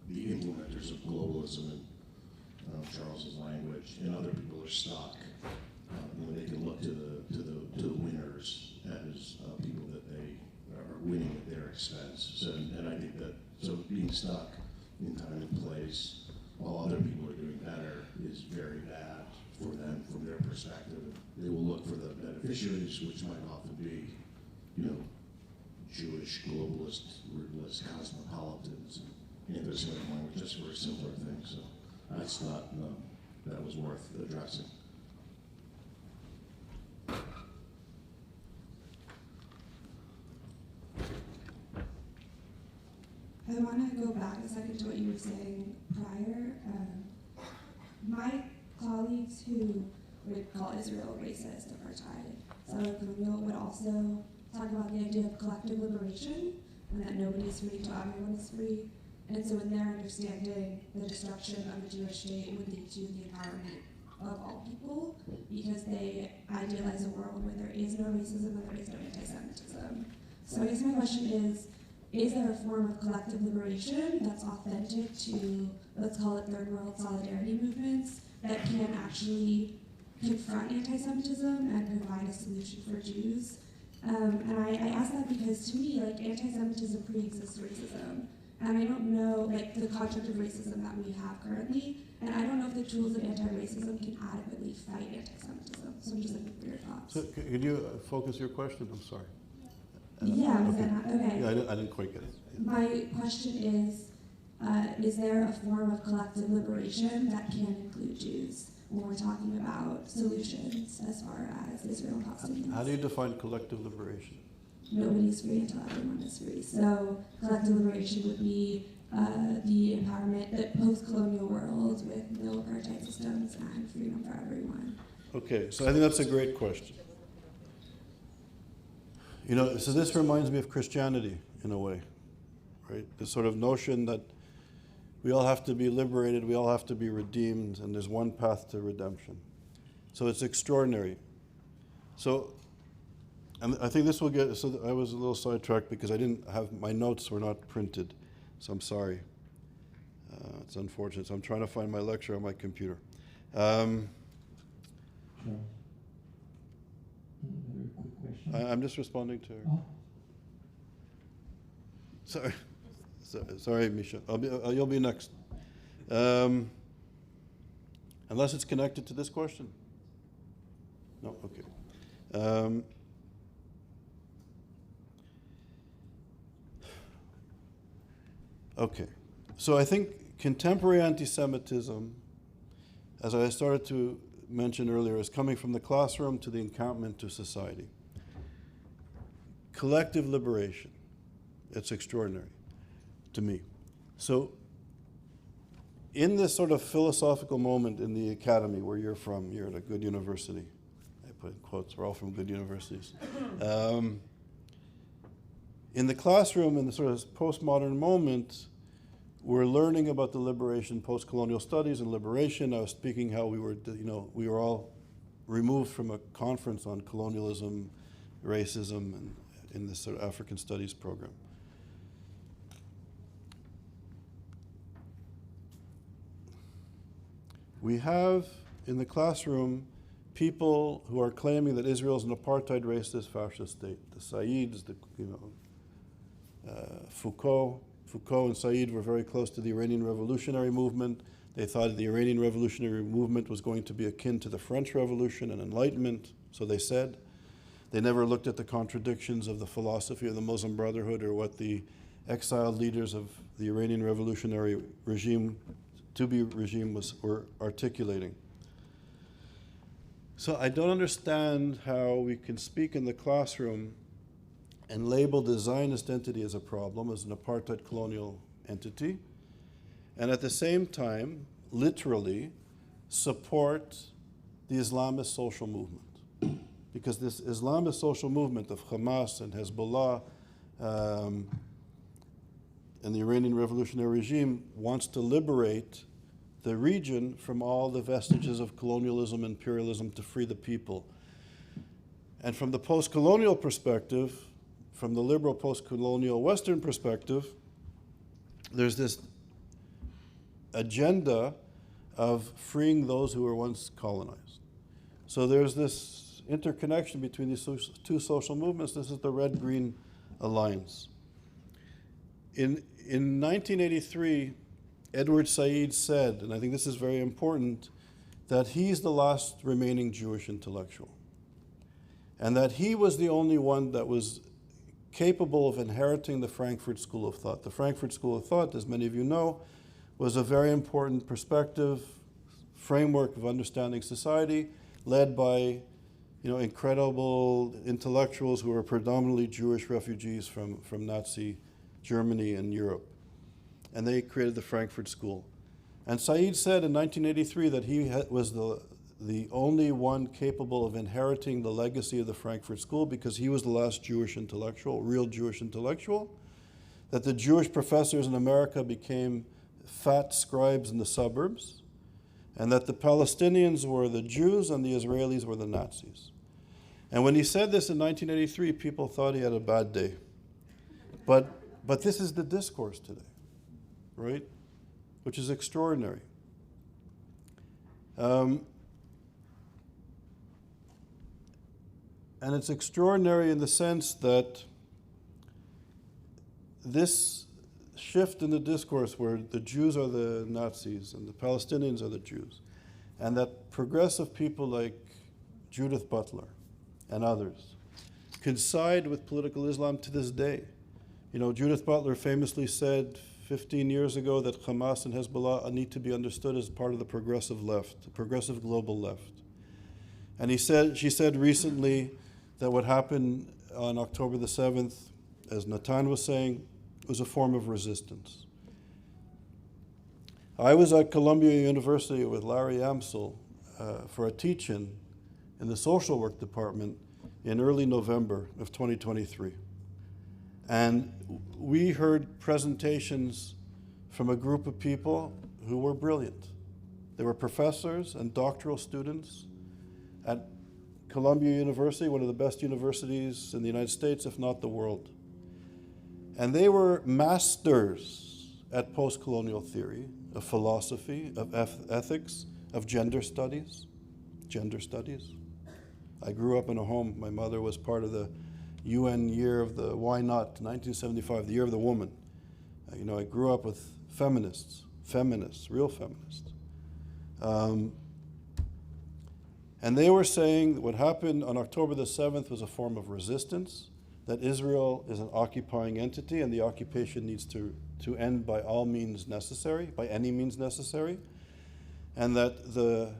S3: the implementers of globalism in Charles's language, and other people are stuck, they can look to the winners as people that they are winning at their expense. So, and I think that being stuck in time and place while other people are doing better is very bad for them from their perspective. They will look for the beneficiaries, which might often be, Jewish, globalist, rootless cosmopolitans, and anti-Semitic language, just for a simpler thing. So that's not, that was worth addressing.
S4: I want to go back a second to what you were saying prior. My colleagues who would call Israel racist, apartheid, Southern colonial would also talk about the idea of collective liberation and that nobody's free till everyone is free. And so in their understanding, the destruction of the Jewish state would lead to the empowerment of all people because they idealize a world where there is no racism and there is no anti-Semitism. So I guess my question is there a form of collective liberation that's authentic to, let's call it third world solidarity movements, that can actually confront anti-Semitism and provide a solution for Jews? And I ask that because to me, anti-Semitism pre-exists racism. And I don't know, the construct of racism that we have currently, and I don't know if the tools of anti-racism can adequately fight anti-Semitism. So I'm just looking for your thoughts.
S1: So could you focus your question? I'm sorry.
S4: Yeah, was
S1: okay.
S4: that not? Okay.
S1: Yeah, I didn't quite get it. Yeah.
S4: My question is there a form of collective liberation that can include Jews when we're talking about solutions as far as Israel and Palestinians?
S1: How do you define collective liberation?
S4: Nobody's free until everyone is free. So collective liberation would be the empowerment, the post-colonial world with no apartheid systems and freedom for everyone.
S1: Okay, so I think that's a great question. So this reminds me of Christianity in a way, right? This sort of notion that we all have to be liberated, we all have to be redeemed, and there's one path to redemption. So it's extraordinary. So, and I think this will get, so I was a little sidetracked because I didn't have, my notes were not printed, so I'm sorry. It's unfortunate, so I'm trying to find my lecture on my computer.
S5: Very quick question.
S1: I'm just responding to her.
S5: Oh.
S1: Sorry, Misha. You'll be next. Unless it's connected to this question. No, okay. Okay, so I think contemporary anti-Semitism, as I started to mention earlier, is coming from the classroom to the encampment to society. Collective liberation, it's extraordinary to me. So in this sort of philosophical moment in the academy where you're from, you're at a good university. I put in quotes, we're all from good universities. In the classroom, in the sort of postmodern moment, we're learning about the liberation, post-colonial studies and liberation. I was speaking how we were all removed from a conference on colonialism, racism, and in this sort of African studies program. We have in the classroom people who are claiming that Israel is an apartheid, racist, fascist state. The Saids, Foucault and Said were very close to the Iranian Revolutionary Movement. They thought the Iranian Revolutionary Movement was going to be akin to the French Revolution and Enlightenment, so they said. They never looked at the contradictions of the philosophy of the Muslim Brotherhood or what the exiled leaders of the Iranian Revolutionary regime, were articulating. So I don't understand how we can speak in the classroom and label the Zionist entity as a problem, as an apartheid colonial entity, and at the same time, literally, support the Islamist social movement. Because this Islamist social movement of Hamas and Hezbollah and the Iranian Revolutionary regime wants to liberate the region from all the vestiges of colonialism, imperialism, to free the people. And from the post-colonial perspective, from the liberal post-colonial Western perspective, there's this agenda of freeing those who were once colonized. So there's this interconnection between these two social movements. This is the Red-Green Alliance. In 1983, Edward Said said, and I think this is very important, that he's the last remaining Jewish intellectual. And that he was the only one that was capable of inheriting the Frankfurt School of Thought. The Frankfurt School of Thought, as many of you know, was a very important perspective, framework of understanding society, led by incredible intellectuals who were predominantly Jewish refugees from Nazi Germany and Europe. And they created the Frankfurt School. And Said said in 1983 that he was the only one capable of inheriting the legacy of the Frankfurt School because he was the last Jewish intellectual, real Jewish intellectual, that the Jewish professors in America became fat scribes in the suburbs, and that the Palestinians were the Jews and the Israelis were the Nazis. And when he said this in 1983, people thought he had a bad day. But this is the discourse today, right? Which is extraordinary. And it's extraordinary in the sense that this shift in the discourse where the Jews are the Nazis and the Palestinians are the Jews, and that progressive people like Judith Butler and others could side with political Islam to this day. Judith Butler famously said 15 years ago that Hamas and Hezbollah need to be understood as part of the progressive left, the progressive global left. And she said recently that what happened on October the 7th, as Natan was saying, was a form of resistance. I was at Columbia University with Larry Amsel for a teach-in in the social work department in early November of 2023. And we heard presentations from a group of people who were brilliant. They were professors and doctoral students at Columbia University, one of the best universities in the United States, if not the world. And they were masters at post-colonial theory, of philosophy, of ethics, of gender studies. I grew up in a home, my mother was part of the UN year of the Why Not, 1975, the year of the woman. I grew up with feminists, real feminists. And they were saying that what happened on October the 7th was a form of resistance, that Israel is an occupying entity and the occupation needs to to end by all means necessary, by any means necessary, and that the,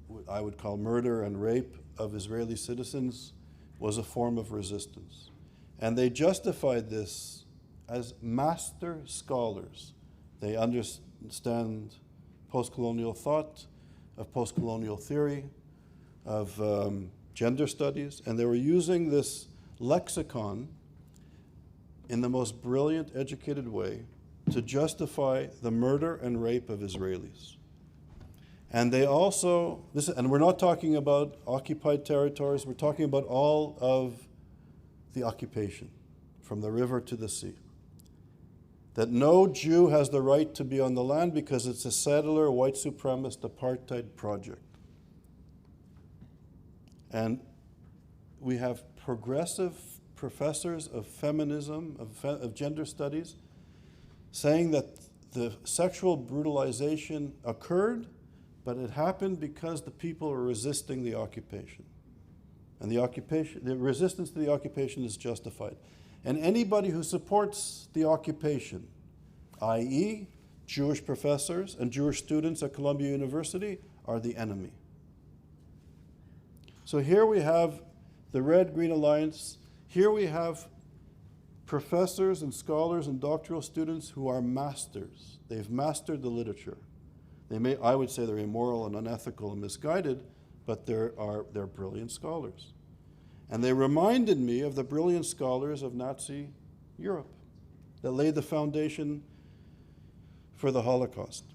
S1: what I would call murder and rape of Israeli citizens was a form of resistance. And they justified this as master scholars. They understand post-colonial thought, of post-colonial theory, of gender studies, and they were using this lexicon in the most brilliant, educated way to justify the murder and rape of Israelis. And they also, and we're not talking about occupied territories, we're talking about all of the occupation, from the river to the sea. That no Jew has the right to be on the land because it's a settler, white supremacist apartheid project. And we have progressive professors of feminism, of gender studies, saying that the sexual brutalization occurred, but it happened because the people were resisting the occupation. And the resistance to the occupation is justified. And anybody who supports the occupation, i.e., Jewish professors and Jewish students at Columbia University, are the enemy. So here we have the Red-Green Alliance. Here we have professors and scholars and doctoral students who are masters. They've mastered the literature. I would say they're immoral and unethical and misguided, but they're brilliant scholars. And they reminded me of the brilliant scholars of Nazi Europe that laid the foundation for the Holocaust.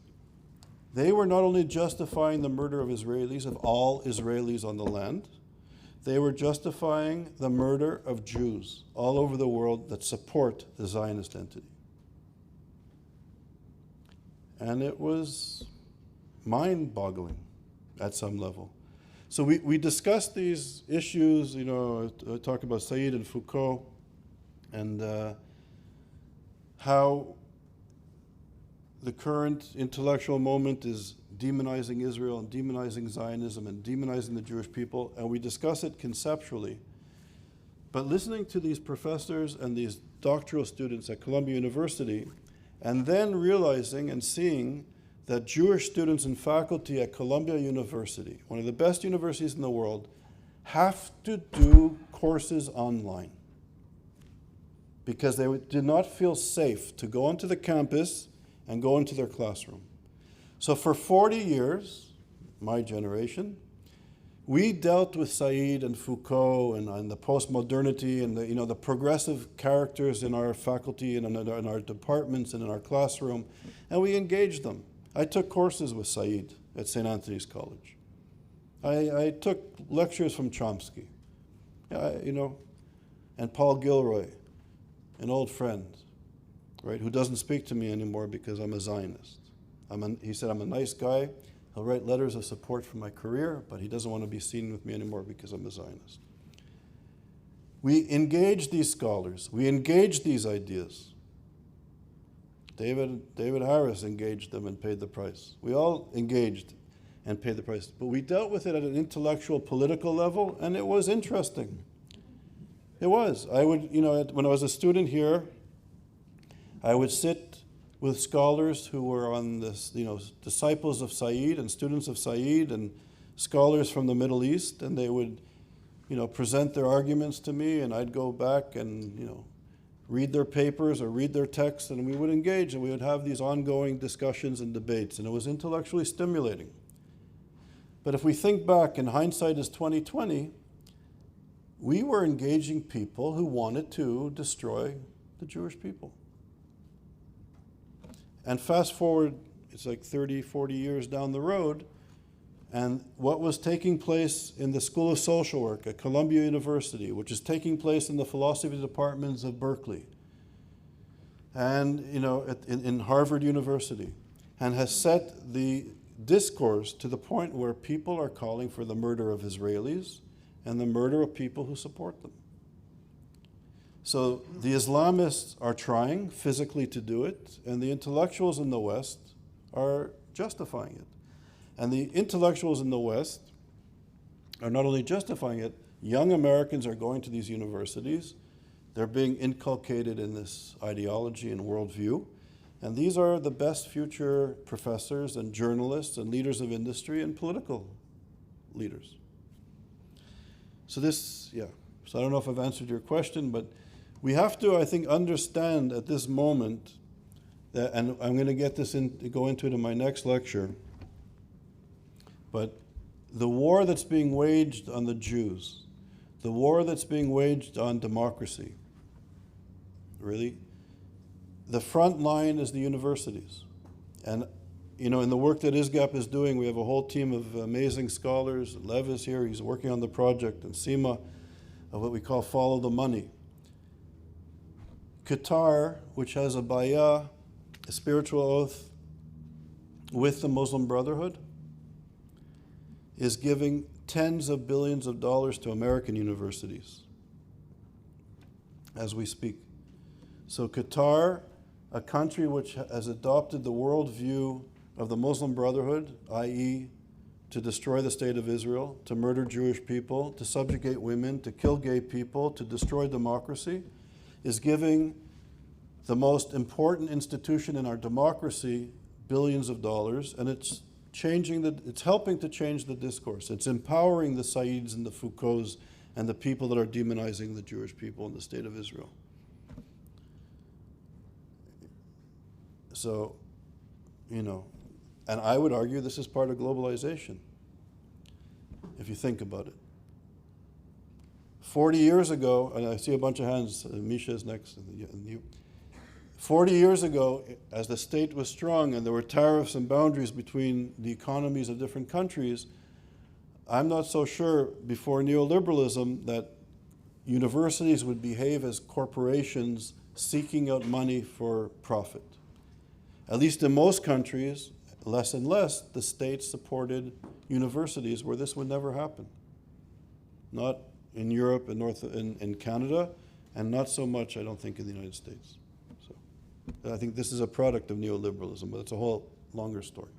S1: They were not only justifying the murder of Israelis, of all Israelis on the land, they were justifying the murder of Jews all over the world that support the Zionist entity. And it was mind-boggling at some level. So we discussed these issues, talk about Said and Foucault, and how the current intellectual moment is demonizing Israel and demonizing Zionism and demonizing the Jewish people, and we discuss it conceptually. But listening to these professors and these doctoral students at Columbia University, and then realizing and seeing that Jewish students and faculty at Columbia University, one of the best universities in the world, have to do courses online because they did not feel safe to go onto the campus and go into their classroom. So for 40 years, my generation, we dealt with Said and Foucault and the postmodernity and the progressive characters in our faculty and in our departments and in our classroom, and we engaged them. I took courses with Said at St. Anthony's College. I took lectures from Chomsky, and Paul Gilroy, an old friend, right, who doesn't speak to me anymore because I'm a Zionist. He said, I'm a nice guy. He'll write letters of support for my career, but he doesn't want to be seen with me anymore because I'm a Zionist. We engaged these scholars. We engaged these ideas. David Harris engaged them and paid the price. We all engaged and paid the price. But we dealt with it at an intellectual, political level, and it was interesting. It was. I would, when I was a student here, I would sit with scholars who were on this, disciples of Said and students of Said and scholars from the Middle East, and they would, present their arguments to me, and I'd go back and, read their papers or read their texts, and we would engage, and we would have these ongoing discussions and debates, and it was intellectually stimulating. But if we think back, and hindsight is 20/20, we were engaging people who wanted to destroy the Jewish people. And fast forward, it's like 30, 40 years down the road, and what was taking place in the School of Social Work at Columbia University, which is taking place in the philosophy departments of Berkeley, and in Harvard University, and has set the discourse to the point where people are calling for the murder of Israelis and the murder of people who support them. So the Islamists are trying physically to do it, and the intellectuals in the West are justifying it. And the intellectuals in the West are not only justifying it, young Americans are going to these universities They're being inculcated in this ideology and worldview. And these are the best future professors and journalists and leaders of industry and political leaders. So so I don't know if I've answered your question, but we have to, I think, understand at this moment that, and I'm going to go into it in my next lecture, but the war that's being waged on the Jews, the war that's being waged on democracy, really, the front line is the universities. And, in the work that ISGAP is doing, we have a whole team of amazing scholars. Lev is here, he's working on the project, and Sima, of what we call Follow the Money. Qatar, which has a bay'ah, a spiritual oath with the Muslim Brotherhood, is giving tens of billions of dollars to American universities as we speak. So Qatar, a country which has adopted the worldview of the Muslim Brotherhood, i.e., to destroy the state of Israel, to murder Jewish people, to subjugate women, to kill gay people, to destroy democracy, is giving the most important institution in our democracy billions of dollars, and it's helping to change the discourse. It's empowering the Saids and the Foucaults and the people that are demonizing the Jewish people in the state of Israel. So, and I would argue this is part of globalization, if you think about it. 40 years ago, and I see a bunch of hands, Misha is next, and you. 40 years ago, as the state was strong and there were tariffs and boundaries between the economies of different countries, I'm not so sure before neoliberalism that universities would behave as corporations seeking out money for profit. At least in most countries, less and less, the state supported universities where this would never happen. Not in Europe and in Canada, and not so much, I don't think, in the United States. I think this is a product of neoliberalism, but it's a whole longer story.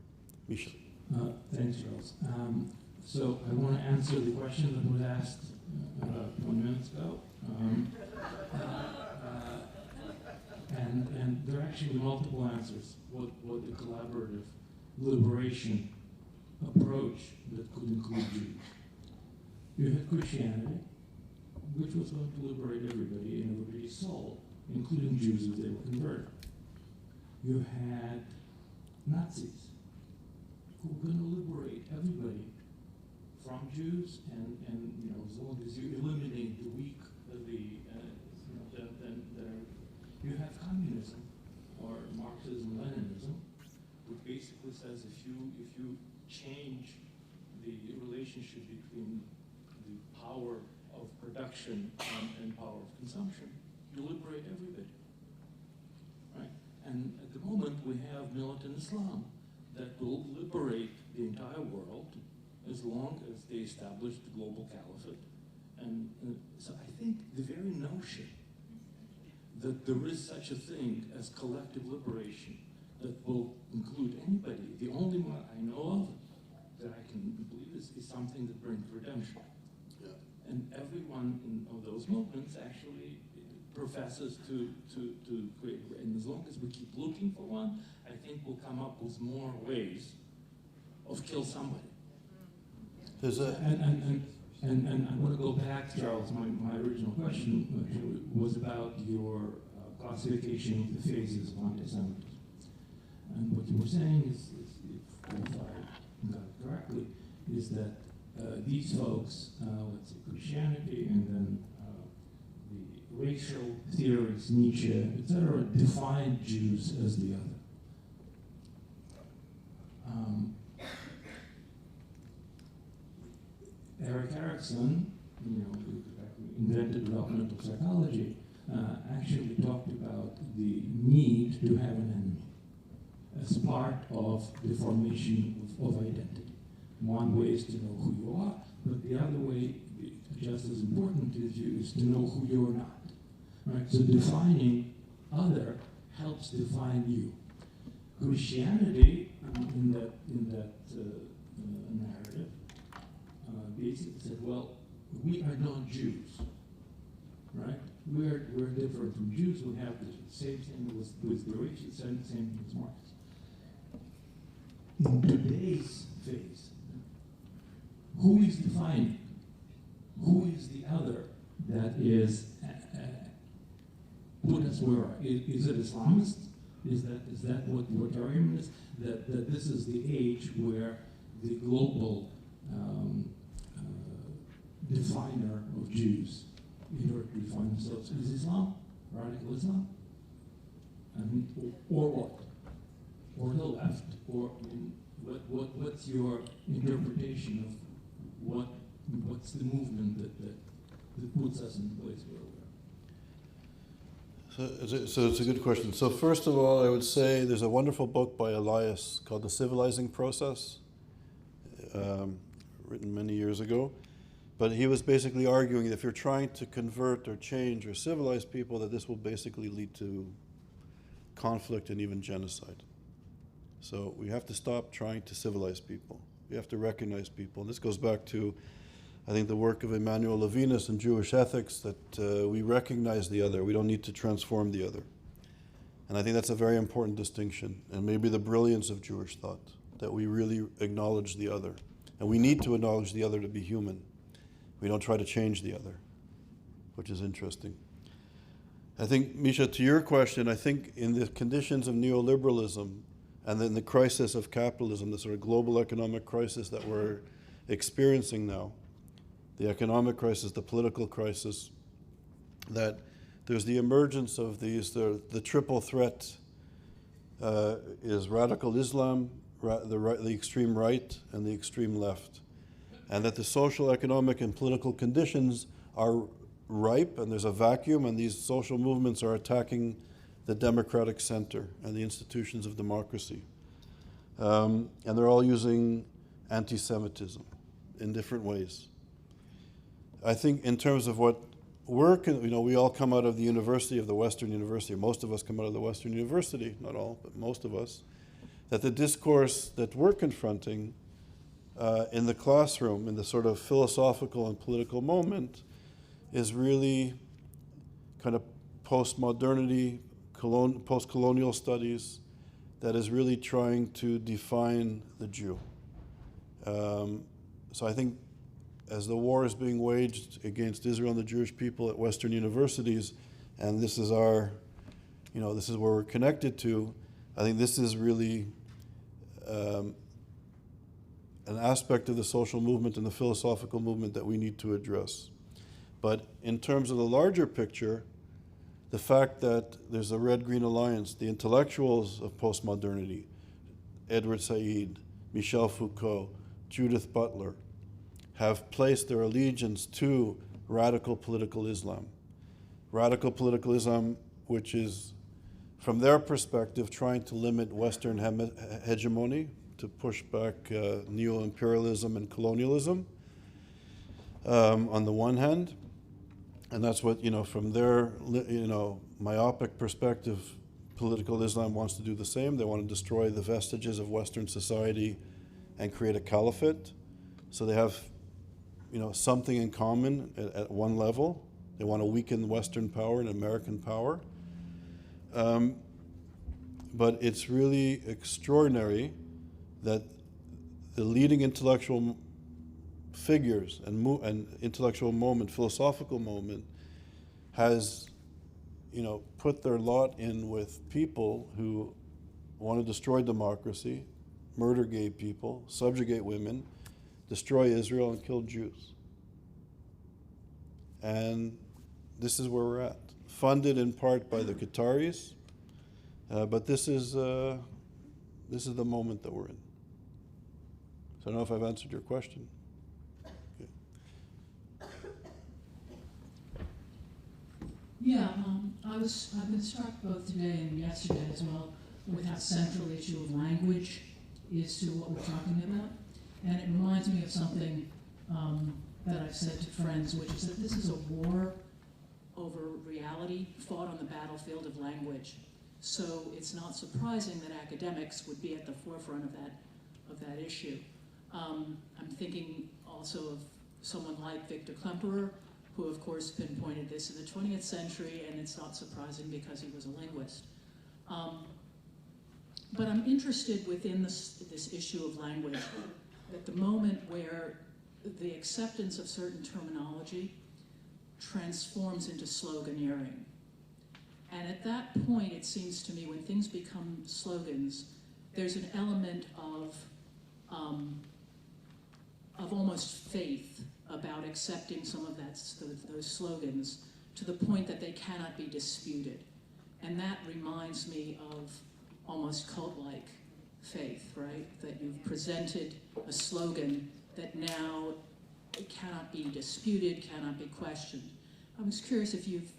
S1: Misha.
S5: Thanks, Charles. So I want to answer the question that was asked about 20 minutes ago. And there are actually multiple answers. What the collaborative liberation approach that could include Jews. You had Christianity, which was going to liberate everybody and everybody's soul, including Jews if they were converted. You had Nazis who were going to liberate everybody from Jews, and as long as you eliminate the weak, then you have communism or Marxism, Leninism, which basically says if you change the relationship between the power of production and power of consumption, you liberate everybody. Right? And at the moment, we have militant Islam that will liberate the entire world as long as they establish the global caliphate. And so I think the very notion that there is such a thing as collective liberation that will include anybody, the only one I know of that I can believe is something that brings redemption. Yeah. And everyone of those movements actually professes to create. And as long as we keep looking for one, I think we'll come up with more ways of kill somebody. And I want to go back, Charles. My original question was about your classification of the phases of anti-Semitism. And what you were saying is if I got it correctly, is that these folks, let's say Christianity, and then the racial theories, Nietzsche, etc., define Jews as the other. Erik Erikson, who invented developmental psychology, actually talked about the need to have an enemy as part of the formation of identity. One way is to know who you are, but the other way, just as important is to know who you're not. Right? So defining other helps define you. Christianity, in that narrative, basically said, well, we are not Jews, right? we're different from Jews. We have the same thing with the rich, the same thing with Marx. In today's phase, who is defining? Who is the other that is put us where? Is it Islamist? Is that what your argument is? That this is the age where the global definer of Jews, in order to define themselves, is Islam, radical Islam, or what, or the left, or what's your interpretation of what's the movement that puts us in the place where we are?
S1: So it's a good question. So first of all, I would say there's a wonderful book by Elias called The Civilizing Process, written many years ago. But he was basically arguing that if you're trying to convert or change or civilize people, that this will basically lead to conflict and even genocide. So we have to stop trying to civilize people. We have to recognize people. And this goes back to, I think, the work of Emmanuel Levinas in Jewish ethics, that we recognize the other. We don't need to transform the other. And I think that's a very important distinction, and maybe the brilliance of Jewish thought, that we really acknowledge the other. And we need to acknowledge the other to be human. We don't try to change the other, which is interesting. I think, Misha, to your question, I think in the conditions of neoliberalism and then the crisis of capitalism, the sort of global economic crisis that we're experiencing now, the economic crisis, the political crisis, that there's the emergence of these, the triple threat is radical Islam, the extreme right, and the extreme left. And that the social, economic, and political conditions are ripe, and there's a vacuum, and these social movements are attacking the democratic center and the institutions of democracy. And they're all using anti-Semitism in different ways. I think in terms of what work, we all come out of the university, of the Western University, or most of us come out of the Western University, not all, but most of us, that the discourse that we're confronting in the classroom, in the sort of philosophical and political moment, is really kind of post-modernity, post-colonial studies that is really trying to define the Jew. So I think as the war is being waged against Israel and the Jewish people at Western universities, and this is our, this is where we're connected to, I think this is really an aspect of the social movement and the philosophical movement that we need to address. But in terms of the larger picture, the fact that there's a Red-Green Alliance, the intellectuals of postmodernity, Edward Said, Michel Foucault, Judith Butler, have placed their allegiance to radical political Islam. Radical political Islam, which is, from their perspective, trying to limit Western hegemony, to push back neo-imperialism and colonialism on the one hand. And that's what, from their, myopic perspective, political Islam wants to do the same. They want to destroy the vestiges of Western society and create a caliphate. So they have, something in common at one level. They want to weaken Western power and American power. But it's really extraordinary that the leading intellectual figures and intellectual moment, philosophical moment, has, put their lot in with people who want to destroy democracy, murder gay people, subjugate women, destroy Israel, and kill Jews. And this is where we're at, funded in part by the Qataris, but this is the moment that we're in. So I don't know if I've answered your question.
S6: Yeah, I've been struck both today and yesterday as well with how central the issue of language is to what we're talking about. And it reminds me of something that I've said to friends, which is that this is a war over reality fought on the battlefield of language. So it's not surprising that academics would be at the forefront of that issue. I'm thinking also of someone like Victor Klemperer, who of course pinpointed this in the 20th century, and it's not surprising because he was a linguist. But I'm interested within this issue of language at the moment where the acceptance of certain terminology transforms into sloganeering. And at that point, it seems to me, when things become slogans, there's an element of almost faith about accepting some of those slogans to the point that they cannot be disputed. And that reminds me of almost cult-like faith, right? That you've presented a slogan that now cannot be disputed, cannot be questioned. I was curious if you've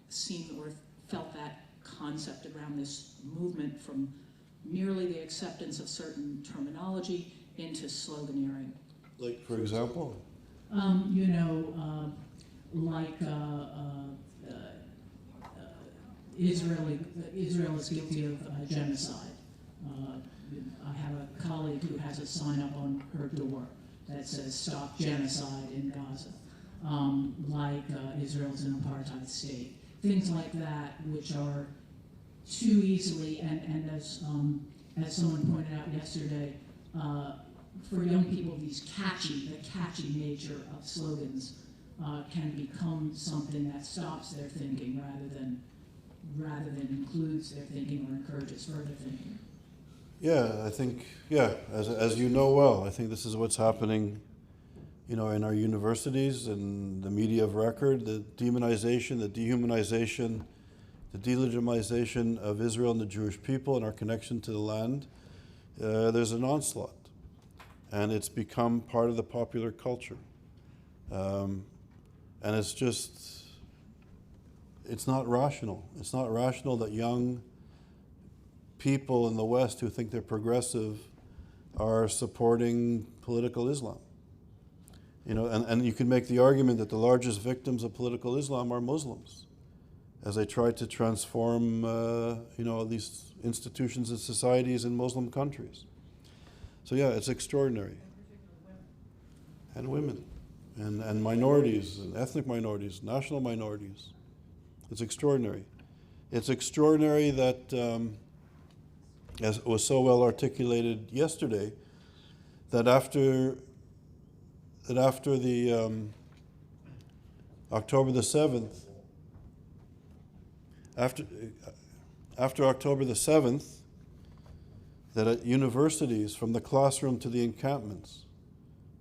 S6: seen or felt that concept around this movement from merely the acceptance of certain terminology into sloganeering.
S1: Like, for example?
S6: Israel is guilty of genocide. I have a colleague who has a sign up on her door that says "Stop Genocide in Gaza." Israel's an apartheid state. Things like that, which are too easily, and as someone pointed out yesterday, for young people, the catchy nature of slogans can become something that stops their thinking rather than includes their thinking or encourages further thinking.
S1: Yeah, I think, as you know well, I think this is what's happening, in our universities and the media of record, the demonization, the dehumanization, the delegitimization of Israel and the Jewish people and our connection to the land. There's an onslaught, and it's become part of the popular culture. And it's not rational. It's not rational that young people in the West who think they're progressive are supporting political Islam. And you can make the argument that the largest victims of political Islam are Muslims, as they try to transform, these institutions and societies in Muslim countries. So yeah, it's extraordinary. And women, and minorities, and ethnic minorities, national minorities. It's extraordinary. It's extraordinary that, as was so well articulated yesterday, that after the October the 7th, after October the 7th, that at universities, from the classroom to the encampments,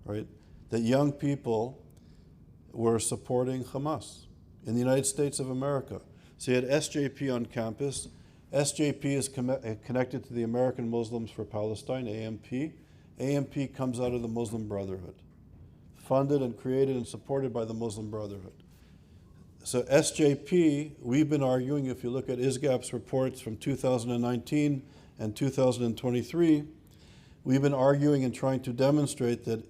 S1: right, that young people were supporting Hamas in the United States of America. So you had SJP on campus. SJP is connected to the American Muslims for Palestine, AMP. AMP comes out of the Muslim Brotherhood, funded and created and supported by the Muslim Brotherhood. So SJP, we've been arguing, if you look at ISGAP's reports from 2019 and 2023, we've been arguing and trying to demonstrate that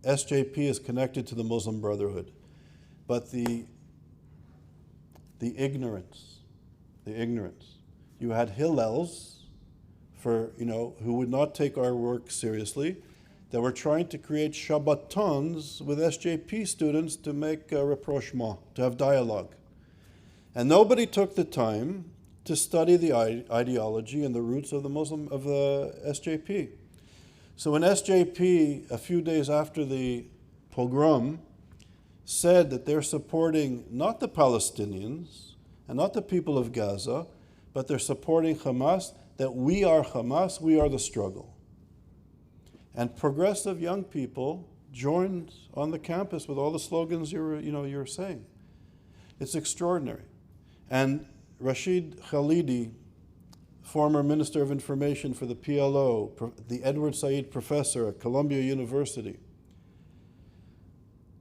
S1: SJP is connected to the Muslim Brotherhood. But the ignorance. You had Hillels, who would not take our work seriously, that were trying to create Shabbatons with SJP students to make rapprochement, to have dialogue. And nobody took the time to study the ideology and the roots of the SJP. So when SJP, a few days after the pogrom, said that they're supporting not the Palestinians and not the people of Gaza, but they're supporting Hamas, that we are Hamas, we are the struggle. And progressive young people joined on the campus with all the slogans you're saying. It's extraordinary. And Rashid Khalidi, former Minister of Information for the PLO, the Edward Said Professor at Columbia University,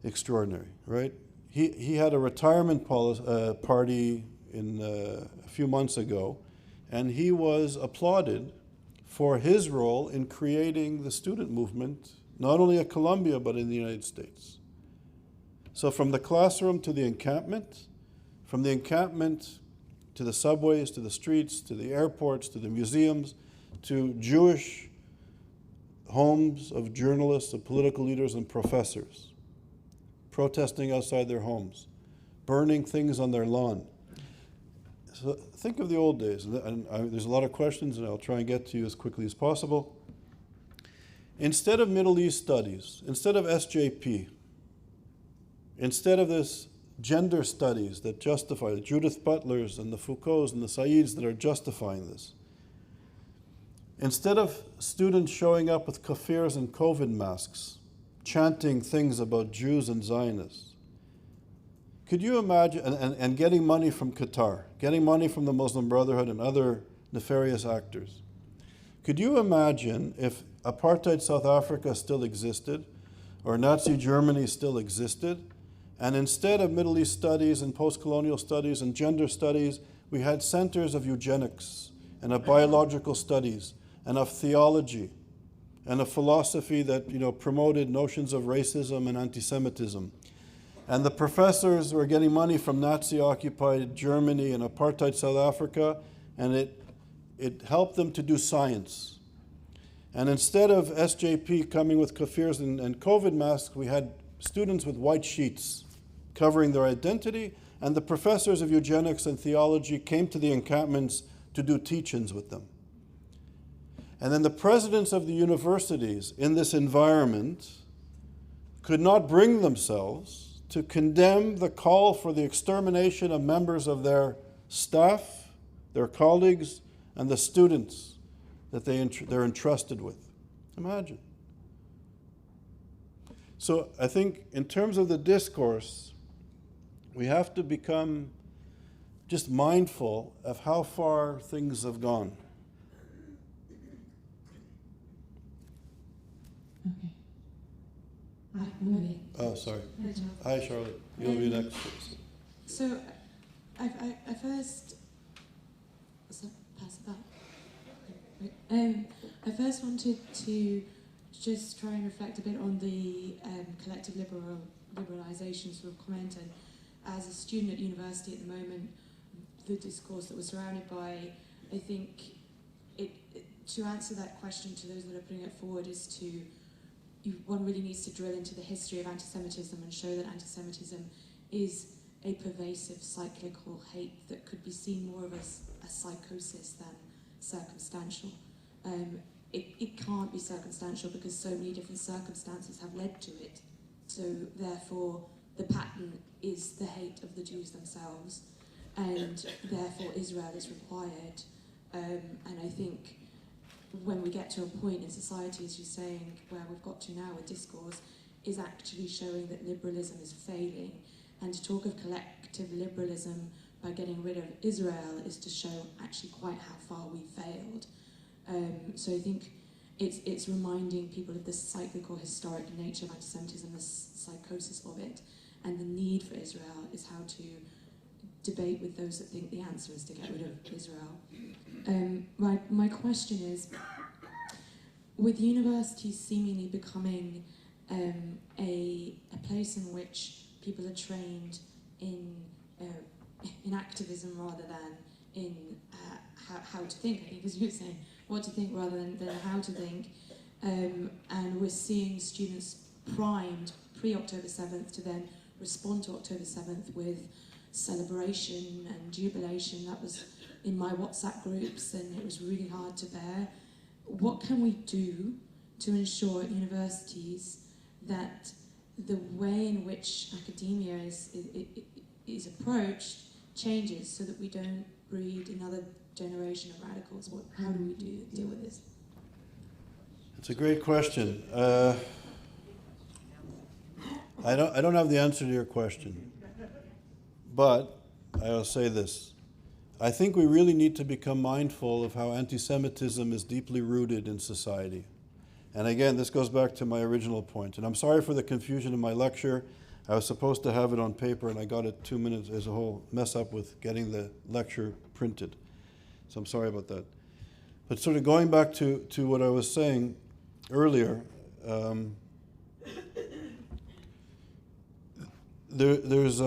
S1: extraordinary, right? He had a retirement party a few months ago, and he was applauded for his role in creating the student movement, not only at Columbia, but in the United States. So from the classroom to the encampment, from the encampment to the subways, to the streets, to the airports, to the museums, to Jewish homes of journalists, of political leaders, and professors. protesting outside their homes, burning things on their lawn. So think of the old days, there's a lot of questions, and I'll try and get to you as quickly as possible. Instead of Middle East studies, instead of SJP, instead of this gender studies that justify the Judith Butlers and the Foucaults and the Saids that are justifying this, instead of students showing up with kafirs and COVID masks, chanting things about Jews and Zionists, could you imagine, and getting money from Qatar, getting money from the Muslim Brotherhood and other nefarious actors, could you imagine if apartheid South Africa still existed, or Nazi Germany still existed, and instead of Middle East studies and post-colonial studies and gender studies, we had centers of eugenics and of biological studies and of theology and a philosophy that promoted notions of racism and anti-Semitism. And the professors were getting money from Nazi-occupied Germany and apartheid South Africa, and it helped them to do science. And instead of SJP coming with kafirs and COVID masks, we had students with white sheets covering their identity, and the professors of eugenics and theology came to the encampments to do teach-ins with them. And then the presidents of the universities in this environment could not bring themselves to condemn the call for the extermination of members of their staff, their colleagues, and the students that they're entrusted with. Imagine. So I think in terms of the discourse, we have to become just mindful of how far things have gone.
S4: Okay. Hi, Marie.
S1: Oh, sorry.
S4: Hi, John.
S1: Hi, Charlotte. You'll be next.
S7: So, I first, so pass it back. I first wanted to just try and reflect a bit on the collective liberalisation sort of comment. And as a student at university at the moment, the discourse that we're surrounded by, I think to answer that question to those that are putting it forward is one really needs to drill into the history of anti-Semitism and show that anti-Semitism is a pervasive cyclical hate that could be seen more of as a psychosis than circumstantial. It can't be circumstantial because so many different circumstances have led to it. So therefore, the pattern is the hate of the Jews themselves, and therefore Israel is required. And I think when we get to a point in society, as you're saying, where we've got to now with discourse, is actually showing that liberalism is failing. And to talk of collective liberalism by getting rid of Israel is to show actually quite how far we failed. So I think it's reminding people of the cyclical, historic nature of anti-Semitism, the psychosis of it, and the need for Israel is how to debate with those that think the answer is to get rid of Israel. My question is, with universities seemingly becoming a place in which people are trained in activism rather than in how to think, I think, as you were saying, what to think rather than how to think, and we're seeing students primed pre-October 7th to then respond to October 7th with celebration and jubilation. That was in my WhatsApp groups, and it was really hard to bear. What can we do to ensure at universities that the way in which academia is approached changes so that we don't breed another generation of radicals? How do we deal with this?
S1: It's a great question. I don't have the answer to your question, but I'll say this. I think we really need to become mindful of how anti-Semitism is deeply rooted in society. And again, this goes back to my original point. And I'm sorry for the confusion in my lecture. I was supposed to have it on paper, and I got it 2 minutes. There's a whole mess up with getting the lecture printed. So I'm sorry about that. But sort of going back to what I was saying earlier, there's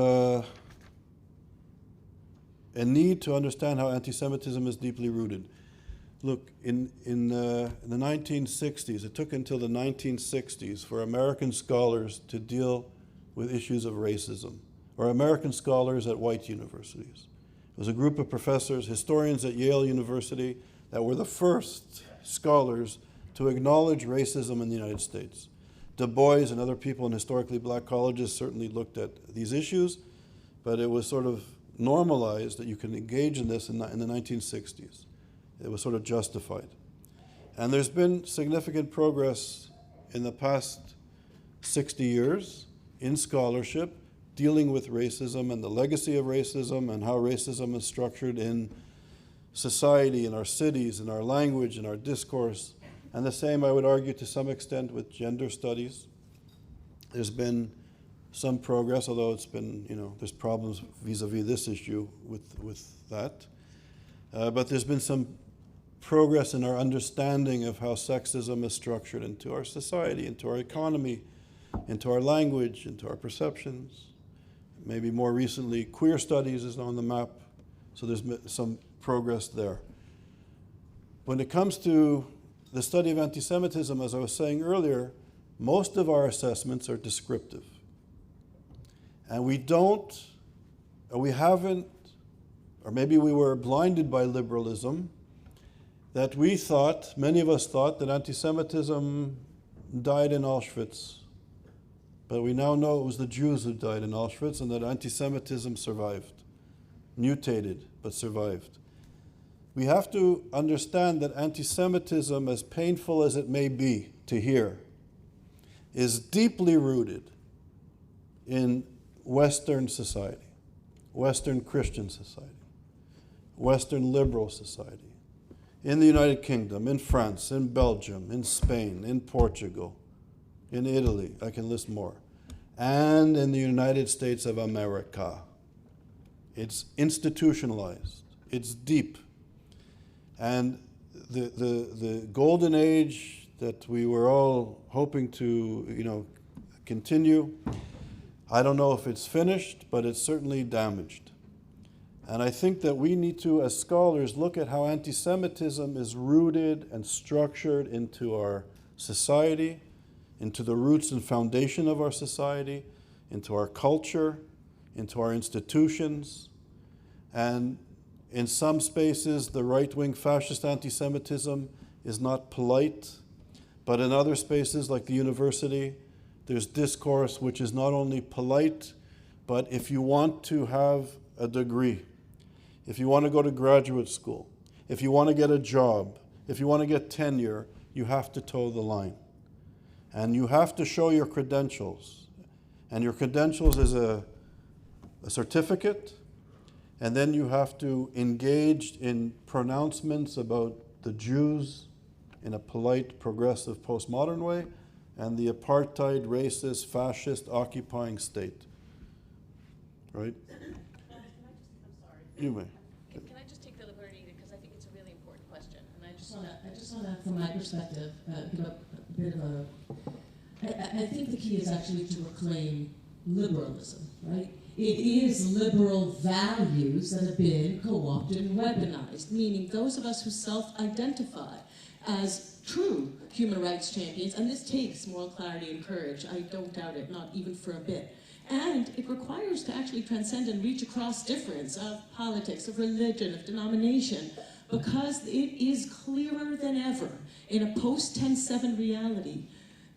S1: a need to understand how anti-Semitism is deeply rooted. Look, in the 1960s, it took until the 1960s for American scholars to deal with issues of racism, or American scholars at white universities. It was a group of professors, historians at Yale University, that were the first scholars to acknowledge racism in the United States. Du Bois and other people in historically black colleges certainly looked at these issues, but it was sort of normalized that you can engage in this in the 1960s. It was sort of justified. And there's been significant progress in the past 60 years in scholarship dealing with racism and the legacy of racism and how racism is structured in society, in our cities, in our language, in our discourse. And the same, I would argue, to some extent with gender studies. There's been some progress, although it's been, there's problems vis-a-vis this issue with that. But there's been some progress in our understanding of how sexism is structured into our society, into our economy, into our language, into our perceptions. Maybe more recently, queer studies is on the map, so there's some progress there. When it comes to the study of anti-Semitism, as I was saying earlier, most of our assessments are descriptive. And we haven't, or maybe we were blinded by liberalism, that many of us thought that anti-Semitism died in Auschwitz. But we now know it was the Jews who died in Auschwitz and that anti-Semitism survived, mutated, but survived. We have to understand that anti-Semitism, as painful as it may be to hear, is deeply rooted in Western society, Western Christian society, Western liberal society, in the United Kingdom, in France, in Belgium, in Spain, in Portugal, in Italy, I can list more, and in the United States of America. It's institutionalized, it's deep. And the golden age that we were all hoping to, continue, I don't know if it's finished, but it's certainly damaged. And I think that we need to, as scholars, look at how anti-Semitism is rooted and structured into our society, into the roots and foundation of our society, into our culture, into our institutions. And in some spaces, the right-wing fascist anti-Semitism is not polite, but in other spaces, like the university, there's discourse which is not only polite, but if you want to have a degree, if you want to go to graduate school, if you want to get a job, if you want to get tenure, you have to toe the line. And you have to show your credentials. And your credentials is a certificate, and then you have to engage in pronouncements about the Jews in a polite, progressive, postmodern way, and the apartheid, racist, fascist, occupying state. Right?
S8: I'm sorry.
S1: You may.
S8: Can I just take the liberty, because I think it's a really important question, and I just
S6: want to, from my perspective, give a bit of a. I think the key is actually to reclaim liberalism, right? It is liberal values that have been co-opted and weaponized, meaning those of us who self-identify as true human rights champions, and this takes moral clarity and courage, I don't doubt it, not even for a bit. And it requires to actually transcend and reach across difference of politics, of religion, of denomination, because it is clearer than ever in a post-10-7 reality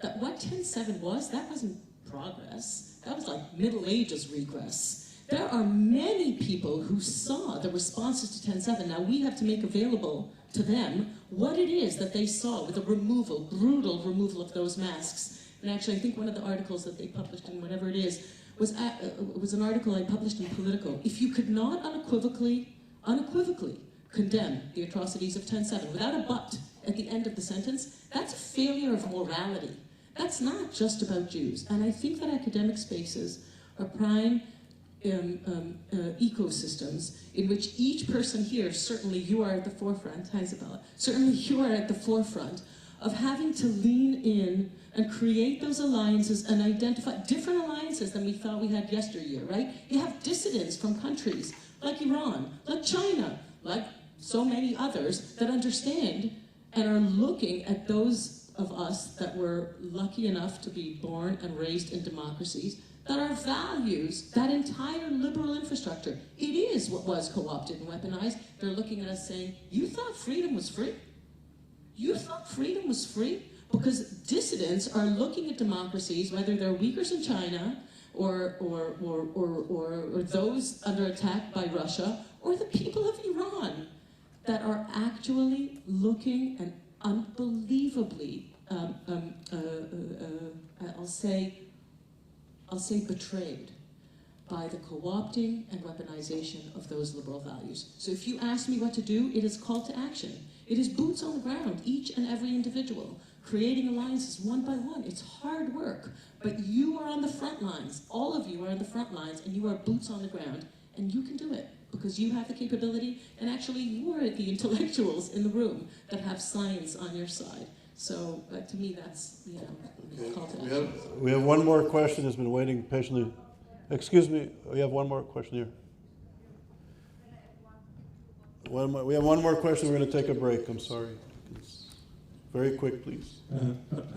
S6: that what 10-7 was, that wasn't progress. That was like Middle Ages regress. There are many people who saw the responses to 10-7. Now we have to make available to them what it is that they saw with a removal, brutal removal of those masks. And actually, I think one of the articles that they published in whatever it is was an article I published in Politico. If you could not unequivocally condemn the atrocities of 10-7 without a but at the end of the sentence, that's a failure of morality. That's not just about Jews. And I think that academic spaces are prime ecosystems in which each person here, certainly you are at the forefront, hi Isabella, certainly you are at the forefront of having to lean in and create those alliances and identify different alliances than we thought we had yesteryear, right? You have dissidents from countries like Iran, like China, like so many others that understand and are looking at those
S9: of us that were lucky enough to be born and raised in democracies, that our values, that entire liberal infrastructure, it is what was co-opted and weaponized. They're looking at us saying, you thought freedom was free? You thought freedom was free? Because dissidents are looking at democracies, whether they're Uyghurs in China, or those under attack by Russia, or the people of Iran, that are actually looking and unbelievably, I'll say betrayed by the co-opting and weaponization of those liberal values. So if you ask me what to do, it is call to action. It is boots on the ground, each and every individual, creating alliances one by one. It's hard work, but you are on the front lines. All of you are on the front lines, and you are boots on the ground, and you can do it because you have the capability, and actually you are the intellectuals in the room that have science on your side. So to me, that's, call to action.
S1: We have one more question that's been waiting patiently. Excuse me, we have one more question here. We have one more question. We're going to take a break. I'm sorry. Very quick, please.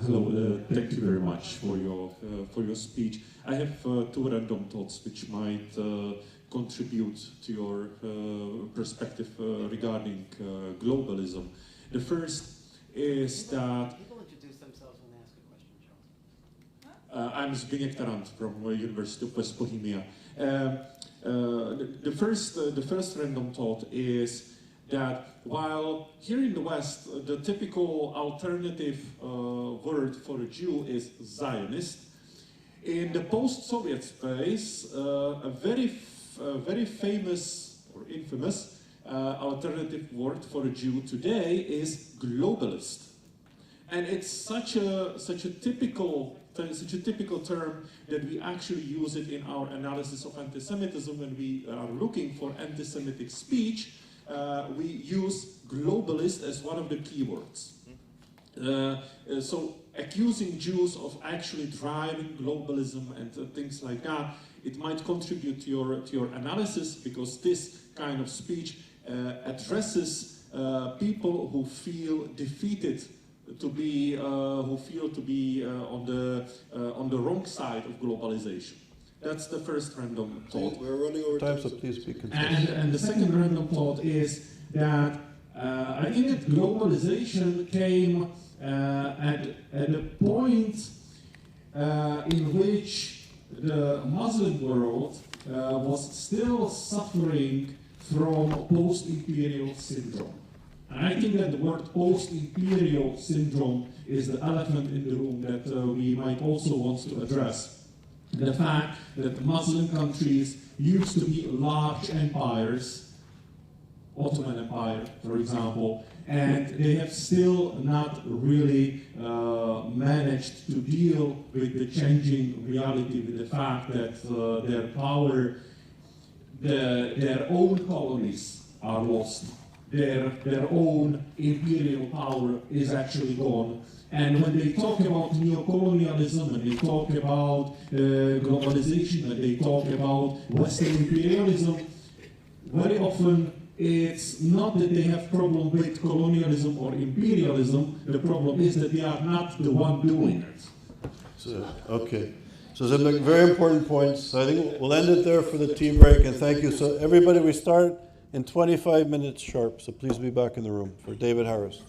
S10: Hello. Thank you very much for your speech. I have two random thoughts which might contribute to your perspective regarding globalism. The first is that
S11: people introduce themselves when they ask a question, Charles.
S10: I'm Zbigniew Tarant from University of West Bohemia. The first random thought is that while here in the West the typical alternative word for a Jew is Zionist, in the post-Soviet space a very famous or infamous alternative word for a Jew today is globalist, and it's such a typical term that we actually use it in our analysis of anti-Semitism. When we are looking for anti-Semitic speech, we use globalist as one of the keywords. So accusing Jews of actually driving globalism and things like that, it might contribute to your analysis, because this kind of speech addresses people who feel defeated, who feel to be on the wrong side of globalization. That's the first random thought.
S1: We're running over time, so please be concise.
S10: And the second random thought is that I think that globalization came at a point in which the Muslim world was still suffering from post-imperial syndrome. And I think that the word post-imperial syndrome is the elephant in the room that we might also want to address. The fact that Muslim countries used to be large empires, Ottoman Empire, for example, and they have still not really managed to deal with the changing reality, with the fact that their power, their own colonies are lost. Their own imperial power is actually gone. And when they talk about neocolonialism, and they talk about globalization, and they talk about Western imperialism, very often it's not that they have problem with colonialism or imperialism. The problem is that they are not the one doing it.
S1: So, okay. So some very important points. I think we'll end it there for the tea break, and thank you. So everybody, we start in 25 minutes sharp, so please be back in the room for David Harris.